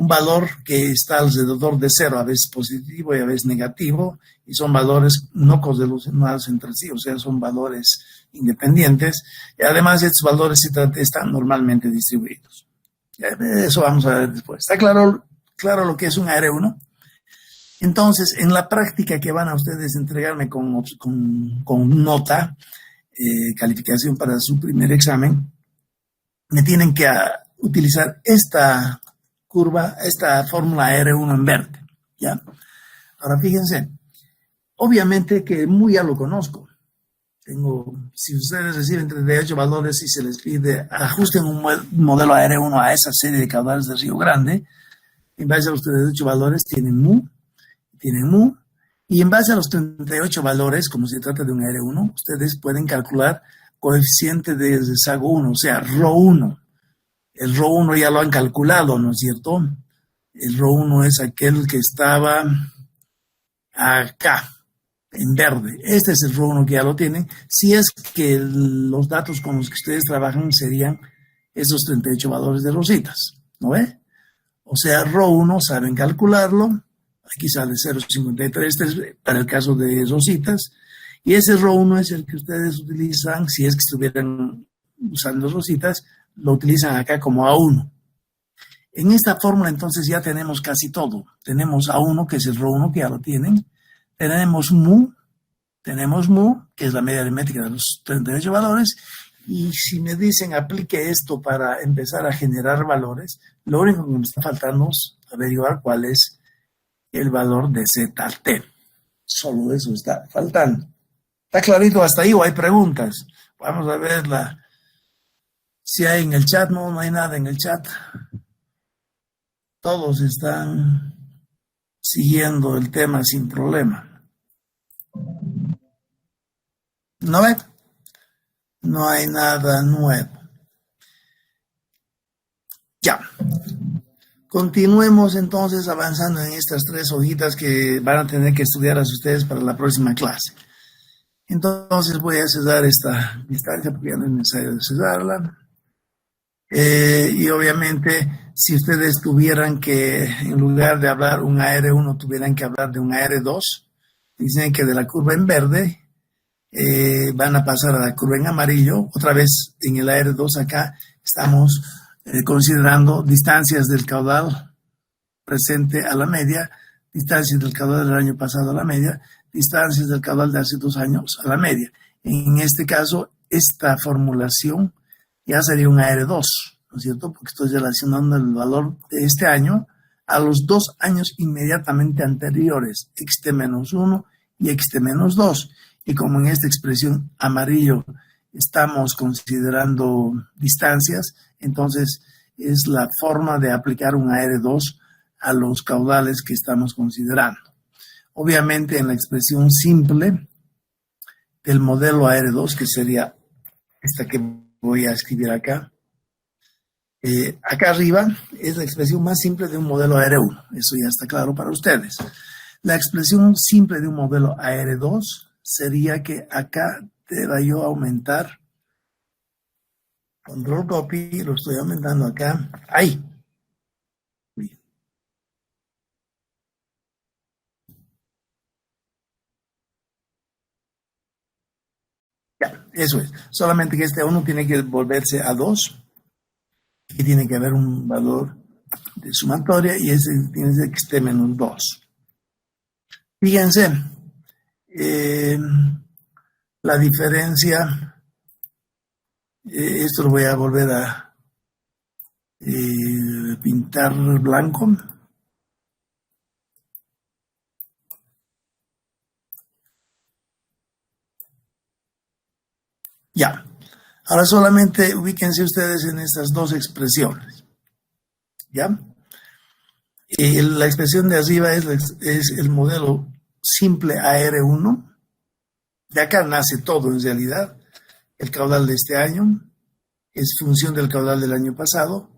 valor que está alrededor de cero, a veces positivo y a veces negativo, y son valores no correlacionados entre sí, o sea, son valores independientes, y además estos valores están normalmente distribuidos. Eso vamos a ver después. ¿Está claro lo que es un AR1? Entonces, en la práctica que van a ustedes entregarme con nota, calificación para su primer examen, me tienen que utilizar esta curva, esta fórmula R1 en verde, ¿ya? Ahora fíjense, obviamente que muy ya lo conozco. Si ustedes reciben 38 valores y se les pide ajusten un modelo AR1 a esa serie de caudales de Río Grande, en base a los 38 valores tienen mu, y en base a los 38 valores, como se trata de un R1, ustedes pueden calcular coeficiente de rezago 1, o sea, ρ1. El ρ1 ya lo han calculado, ¿no es cierto? El ρ1 es aquel que estaba acá, en verde. Este es el ρ1 que ya lo tienen. Si es que los datos con los que ustedes trabajan serían esos 38 valores de rositas, ¿no ve? O sea, ρ1 saben calcularlo. Aquí sale 0,53 para el caso de rositas. Y ese ρ1 es el que ustedes utilizan, si es que estuvieran usando rositas, lo utilizan acá como A1. En esta fórmula entonces ya tenemos casi todo. Tenemos A1, que es el ρ1, que ya lo tienen. Tenemos mu, que es la media aritmética de los 38 valores. Y si me dicen aplique esto para empezar a generar valores, lo único que me está faltando es averiguar cuál es el valor de ZT. Solo eso está faltando. ¿Está clarito hasta ahí o hay preguntas? Vamos a verla. Si hay en el chat, no hay nada en el chat. Todos están siguiendo el tema sin problema. ¿No ve? No hay nada nuevo. Ya. Continuemos entonces avanzando en estas 3 hojitas que van a tener que estudiar ustedes para la próxima clase. Entonces voy a cesar esta distancia porque ya no es necesario cesarla. Y obviamente, si ustedes tuvieran que, en lugar de hablar un AR1, tuvieran que hablar de un AR2, dicen que de la curva en verde van a pasar a la curva en amarillo. Otra vez en el AR2 acá estamos considerando distancias del caudal presente a la media, distancias del caudal del año pasado a la media, distancias del caudal de hace 2 años a la media. En este caso, esta formulación ya sería un AR2, ¿no es cierto? Porque estoy relacionando el valor de este año a los 2 años inmediatamente anteriores, xt-1 y xt-2. Y como en esta expresión amarillo estamos considerando distancias, entonces es la forma de aplicar un AR2 a los caudales que estamos considerando. Obviamente en la expresión simple del modelo AR2, que sería esta que voy a escribir acá, acá arriba es la expresión más simple de un modelo AR1. Eso ya está claro para ustedes. La expresión simple de un modelo AR2 sería que acá deba yo aumentar, control copy, lo estoy aumentando acá, ahí. Ya, eso es. Solamente que este A1 tiene que volverse a 2 y tiene que haber un valor de sumatoria y ese tiene que esté menos 2. Fíjense, la diferencia, esto lo voy a volver a pintar blanco. Ya, ahora solamente ubíquense ustedes en estas 2 expresiones. ¿Ya? La expresión de arriba es el modelo simple AR1. De acá nace todo en realidad. El caudal de este año es función del caudal del año pasado,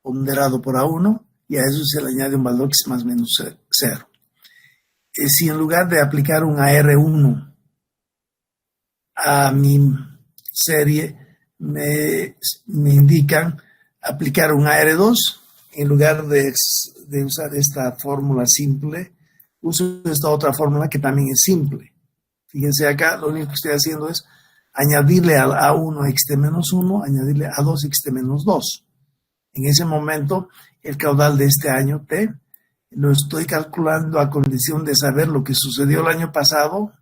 ponderado por A1, y a eso se le añade un valor que es más o menos 0. Si en lugar de aplicar un AR1 a mi serie me indican aplicar un AR2, en lugar de usar esta fórmula simple, uso esta otra fórmula que también es simple. Fíjense acá, lo único que estoy haciendo es añadirle al A1 xt-1, añadirle a 2 xt-2. En ese momento, el caudal de este año T lo estoy calculando a condición de saber lo que sucedió el año pasado,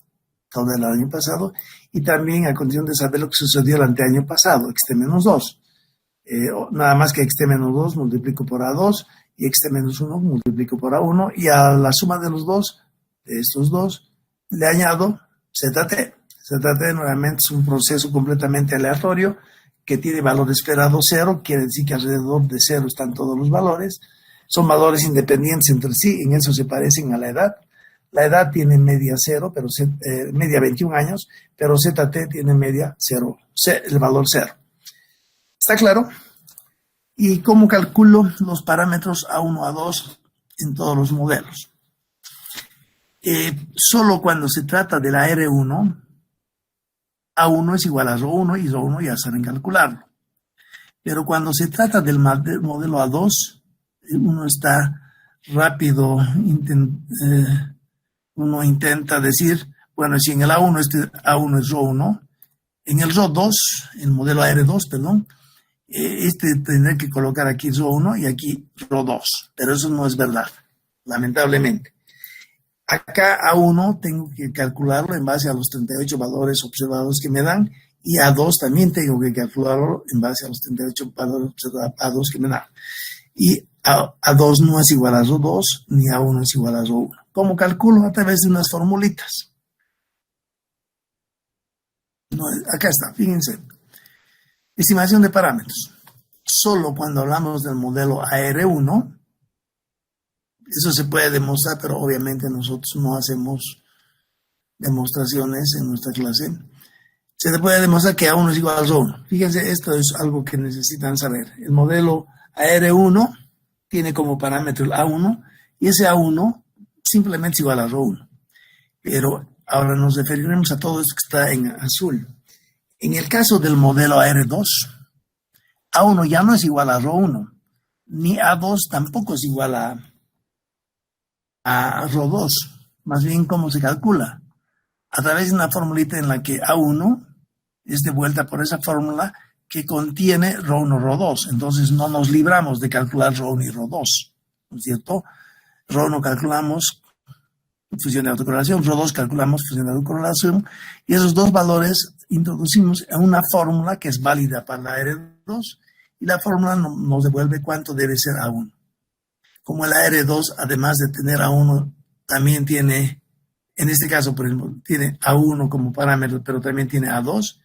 caudal del año pasado, y también a condición de saber lo que sucedió el anteaño pasado, xt-2. Nada más que xt-2 multiplico por A2 y xt-1 multiplico por A1, y a la suma de los dos, de estos dos, le añado ZT. ZT nuevamente es un proceso completamente aleatorio que tiene valor esperado 0, quiere decir que alrededor de 0 están todos los valores. Son valores independientes entre sí, en eso se parecen a la edad. La edad tiene media 0, pero media 21 años, pero ZT tiene media 0, el valor 0. ¿Está claro? ¿Y cómo calculo los parámetros A1, A2 en todos los modelos? Solo cuando se trata de la R1, A1 es igual a Rho1 y Rho1 ya saben calcularlo. Pero cuando se trata del modelo A2, uno está rápido, uno intenta decir, bueno, si en el A1 este A1 es Rho1, en el Rho2, el modelo AR2, perdón, tendré que colocar aquí Rho1 y aquí Rho2, pero eso no es verdad, lamentablemente. Acá A1 tengo que calcularlo en base a los 38 valores observados que me dan, y A2 también tengo que calcularlo en base a los 38 valores observados que me dan. Y A2 no es igual a Rho2, ni A1 es igual a Rho1. ¿Cómo calculo? A través de unas formulitas. No, acá está, fíjense. Estimación de parámetros. Solo cuando hablamos del modelo AR1, eso se puede demostrar, pero obviamente nosotros no hacemos demostraciones en nuestra clase. Se le puede demostrar que A1 es igual a Rho1. Fíjense, esto es algo que necesitan saber. El modelo AR1 tiene como parámetro el A1 y ese A1 simplemente es igual a ρ1. Pero ahora nos referiremos a todo esto que está en azul. En el caso del modelo AR2, A1 ya no es igual a ρ1, ni A2 tampoco es igual a ρ2. Más bien, ¿cómo se calcula? A través de una formulita en la que A1 es de vuelta por esa fórmula que contiene ρ1, ρ2. Entonces no nos libramos de calcular ρ1 y ρ2, ¿no es cierto? ρ1 calculamos función de autocorrelación, ρ2 calculamos función de autocorrelación, y esos dos valores introducimos en una fórmula que es válida para la R2, y la fórmula nos devuelve cuánto debe ser A1. Como la R2, además de tener A1, también tiene, en este caso, por ejemplo, tiene A1 como parámetro, pero también tiene A2,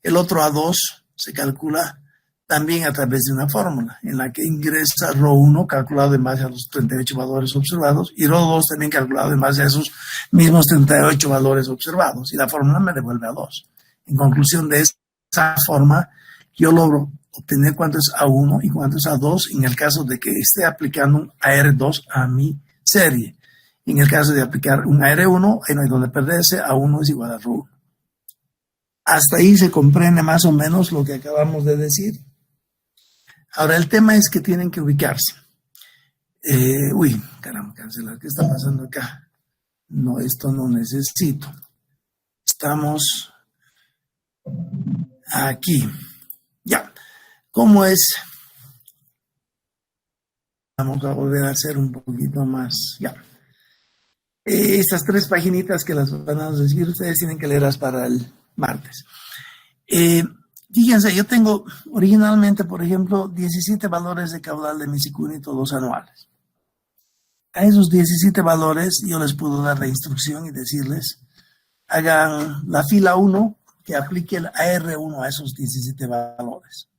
el otro A2 se calcula también a través de una fórmula en la que ingresa ρ1 calculado en base a los 38 valores observados y ρ2 también calculado en base a esos mismos 38 valores observados, y la fórmula me devuelve A2. En conclusión, de esa forma yo logro obtener cuánto es A1 y cuánto es A2 en el caso de que esté aplicando un AR2 a mi serie. En el caso de aplicar un AR1, ahí no hay donde perderse, A1 es igual a ρ1. Hasta ahí se comprende más o menos lo que acabamos de decir. Ahora, el tema es que tienen que ubicarse. Uy, caramba, cancelar. ¿Qué está pasando acá? No, esto no necesito. Estamos aquí. Ya. ¿Cómo es? Vamos a volver a hacer un poquito más. Ya. Estas tres paginitas que las van a recibir, ustedes tienen que leerlas para el martes. Fíjense, yo tengo originalmente, por ejemplo, 17 valores de caudal de Misikuni, todos anuales. A esos 17 valores yo les puedo dar la instrucción y decirles, hagan la fila 1 que aplique el AR1 a esos 17 valores.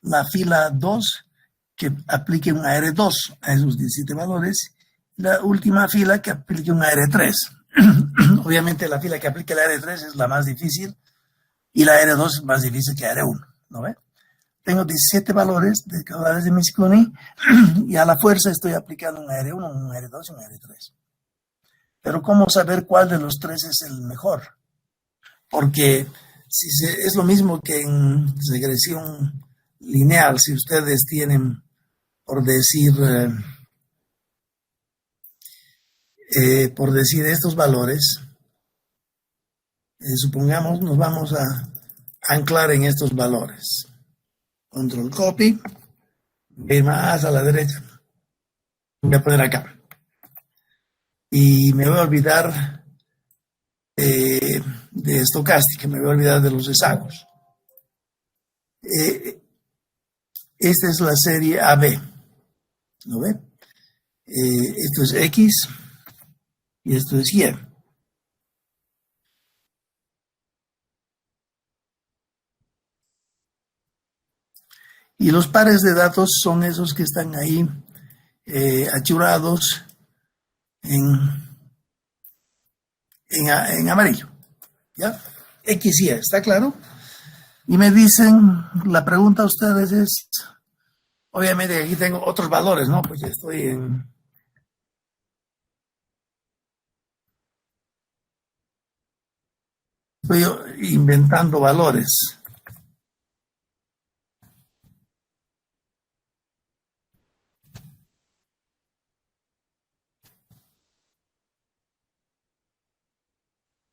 La fila 2 que aplique un AR2 a esos 17 valores. La última fila que aplique un AR3. Obviamente la fila que aplique el AR3 es la más difícil, y la R2 es más difícil que R1, ¿no ve? Tengo 17 valores de caudales de Misikuni y a la fuerza estoy aplicando un R1, un R2 y un R3. Pero ¿cómo saber cuál de los tres es el mejor? Porque es lo mismo que en regresión lineal. Si ustedes tienen, por decir estos valores, supongamos, nos vamos a anclar en estos valores. Control copy, ir más a la derecha. Voy a poner acá. Y me voy a olvidar de estocástica, me voy a olvidar de los rezagos. Esta es la serie AB. ¿Lo ve? Esto es X y esto es Y. Y los pares de datos son esos que están ahí achurados en amarillo. ¿Ya? X y Y, ¿está claro? Y me dicen, la pregunta a ustedes es, obviamente aquí tengo otros valores, ¿no? Pues ya estoy inventando valores.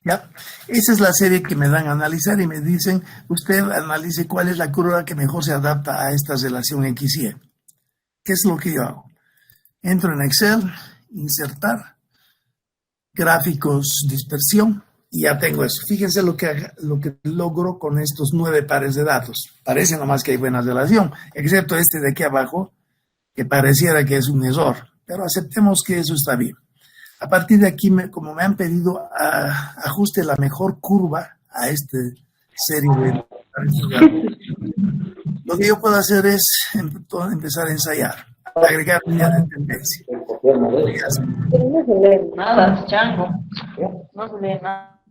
¿Ya? Esa es la serie que me dan a analizar y me dicen, usted analice cuál es la curva que mejor se adapta a esta relación X-Y. ¿Qué es lo que yo hago? Entro en Excel, insertar, gráficos, dispersión, y ya tengo eso. Fíjense lo que logro con estos 9 pares de datos. Parece nomás que hay buena relación, excepto este de aquí abajo, que pareciera que es un error, pero aceptemos que eso está bien. A partir de aquí, como me han pedido, ajuste la mejor curva a esta serie de... Lo que yo puedo hacer es empezar a ensayar, agregar líneas de tendencia. No se lee nada, chango. No se lee nada.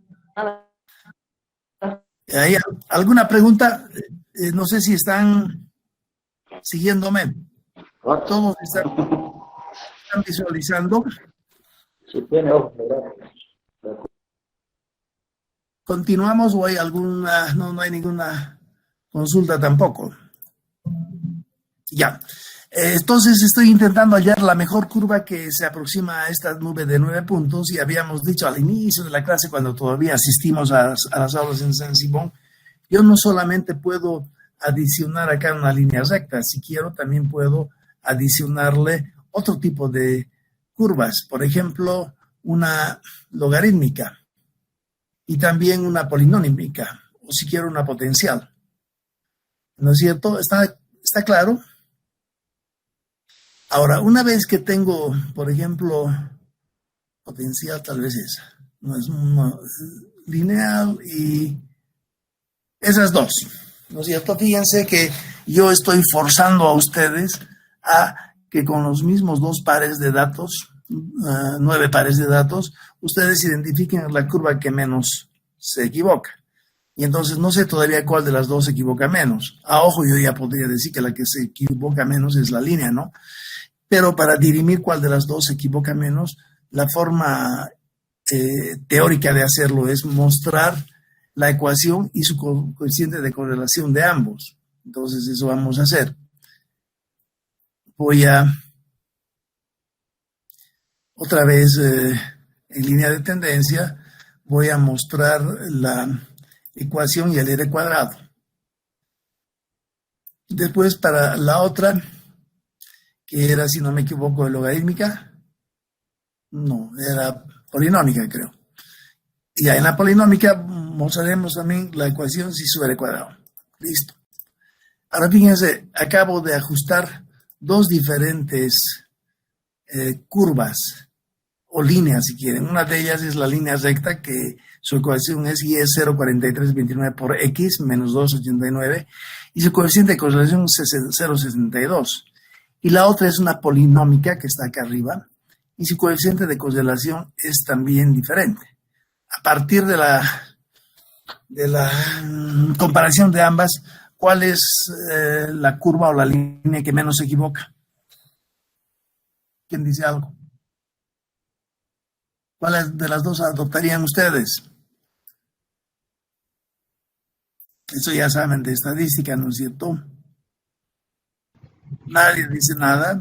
¿Hay alguna pregunta? No sé si están siguiéndome. Todos están visualizando. Sí, tiene ojos, ¿verdad? ¿Continuamos o hay alguna? No hay ninguna consulta tampoco. Ya. Entonces estoy intentando hallar la mejor curva que se aproxima a esta nube de 9 puntos y habíamos dicho al inicio de la clase, cuando todavía asistimos a las aulas en San Simón, yo no solamente puedo adicionar acá una línea recta, si quiero también puedo adicionarle otro tipo de curvas, por ejemplo, una logarítmica y también una polinómica, o si quiero una potencial. ¿No es cierto? ¿Está claro? Ahora, una vez que tengo, por ejemplo, potencial, tal vez esa, no es lineal y esas dos, ¿no es cierto? Fíjense que yo estoy forzando a ustedes a que con los mismos 2 pares de datos, 9 pares de datos, ustedes identifiquen la curva que menos se equivoca. Y entonces no sé todavía cuál de las dos se equivoca menos. A ojo, yo ya podría decir que la que se equivoca menos es la línea, ¿no? Pero para dirimir cuál de las dos se equivoca menos, la forma teórica de hacerlo es mostrar la ecuación y su coeficiente de correlación de ambos. Entonces eso vamos a hacer. Voy a, otra vez en línea de tendencia, voy a mostrar la ecuación y el r cuadrado. Después para la otra, que era, si no me equivoco, logarítmica. No, era polinómica, creo. Y en la polinómica mostraremos también la ecuación si sube r cuadrado. Listo. Ahora fíjense, acabo de ajustar 2 diferentes curvas o líneas, si quieren. Una de ellas es la línea recta, que su ecuación es y es 0,4329 por x menos 2,89 y su coeficiente de correlación es 0,62. Y la otra es una polinómica que está acá arriba y su coeficiente de correlación es también diferente. A partir de la comparación de ambas, ¿cuál es la curva o la línea que menos se equivoca? ¿Quién dice algo? ¿Cuál de las dos adoptarían ustedes? Eso ya saben de estadística, ¿no es cierto? Nadie dice nada.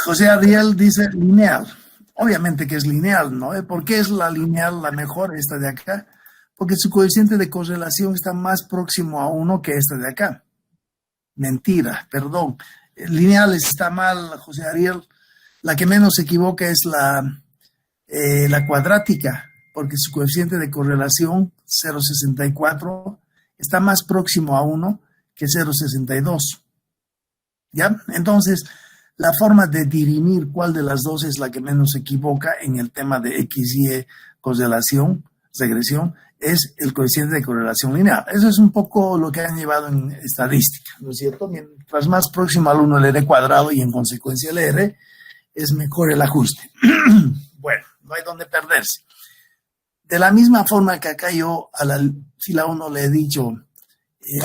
José Ariel dice lineal. Obviamente que es lineal, ¿no? ¿Por qué es la lineal la mejor, esta de acá? Porque su coeficiente de correlación está más próximo a 1 que esta de acá. Mentira, perdón. Lineal está mal, José Ariel. La que menos se equivoca es la cuadrática, porque su coeficiente de correlación, 0,64, está más próximo a 1 que 0,62. ¿Ya? Entonces, la forma de dirimir cuál de las dos es la que menos se equivoca en el tema de X, Y, correlación, regresión, es el coeficiente de correlación lineal. Eso es un poco lo que han llevado en estadística, ¿no es cierto? Mientras más próximo al 1 el R cuadrado y en consecuencia el R, es mejor el ajuste. Bueno, no hay donde perderse. De la misma forma que acá yo a la fila 1 le he dicho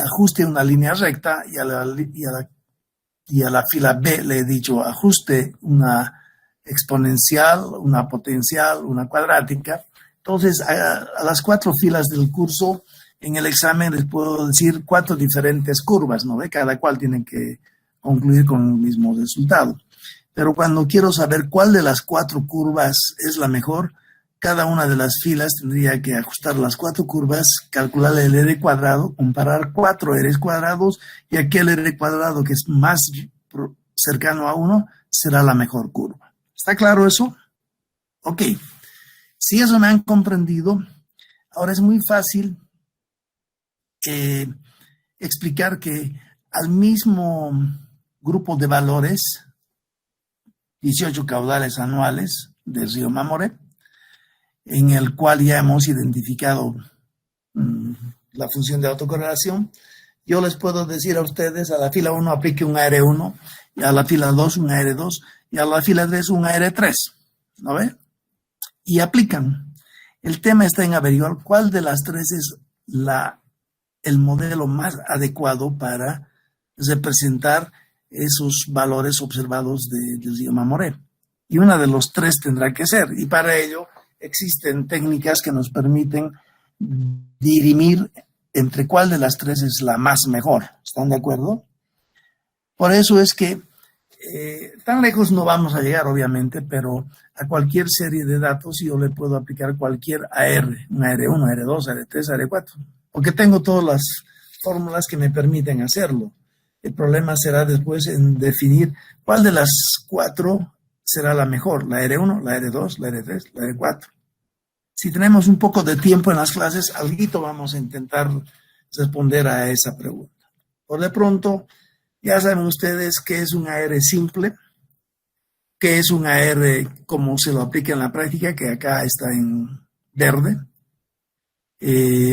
ajuste una línea recta y a la fila B le he dicho ajuste una exponencial, una potencial, una cuadrática. Entonces, a las 4 filas del curso, en el examen les puedo decir 4 diferentes curvas, ¿no? Cada cual tiene que concluir con el mismo resultado. Pero cuando quiero saber cuál de las 4 curvas es la mejor, cada una de las filas tendría que ajustar las 4 curvas, calcular el R cuadrado, comparar 4 R cuadrados y aquel R cuadrado que es más cercano a 1 será la mejor curva. ¿Está claro eso? Ok. Si eso me han comprendido, ahora es muy fácil explicar que al mismo grupo de valores, 18 caudales anuales del río Mamoré, en el cual ya hemos identificado la función de autocorrelación, yo les puedo decir a ustedes, a la fila 1 aplique un AR1, y a la fila 2 un AR2, y a la fila 3 un AR3, ¿no ve? Y aplican. El tema está en averiguar cuál de las tres es la el modelo más adecuado para representar esos valores observados del río Mamoré. Y una de los tres tendrá que ser. Y para ello existen técnicas que nos permiten dirimir entre cuál de las tres es la más mejor. ¿Están de acuerdo? Por eso es que tan lejos no vamos a llegar, obviamente, pero a cualquier serie de datos yo le puedo aplicar cualquier AR, un AR1, AR2, AR3, AR4, porque tengo todas las fórmulas que me permiten hacerlo. El problema será después en definir cuál de las cuatro será la mejor, la R1, la R2, la R3, la R4. Si tenemos un poco de tiempo en las clases, alguito vamos a intentar responder a esa pregunta. Por de pronto, ya saben ustedes qué es un AR simple, qué es un AR como se lo aplica en la práctica, que acá está en verde.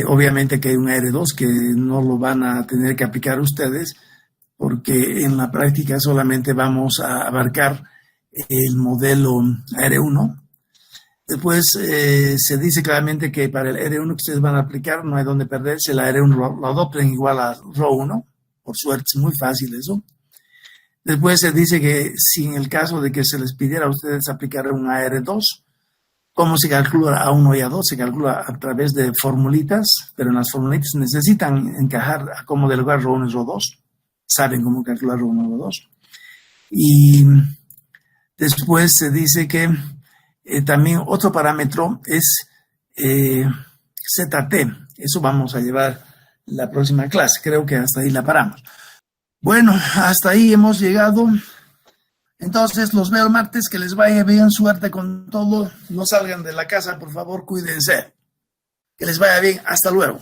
Obviamente que hay un AR2 que no lo van a tener que aplicar ustedes, porque en la práctica solamente vamos a abarcar el modelo AR1. Después se dice claramente que para el R1 que ustedes van a aplicar no hay donde perderse, el AR1 lo adopten igual a Rho1, por suerte es muy fácil eso. Después se dice que si en el caso de que se les pidiera a ustedes aplicar un AR2, ¿cómo se calcula A1 y A2? Se calcula a través de formulitas, pero en las formulitas necesitan encajar a cómo del lugar Rho1 y Rho2. Saben cómo calcular Rho1 y Rho2. Y después se dice que también otro parámetro es ZT. Eso vamos a llevar la próxima clase. Creo que hasta ahí la paramos. Bueno, hasta ahí hemos llegado. Entonces, los veo el martes. Que les vaya bien, suerte con todo. No salgan de la casa, por favor, cuídense. Que les vaya bien. Hasta luego.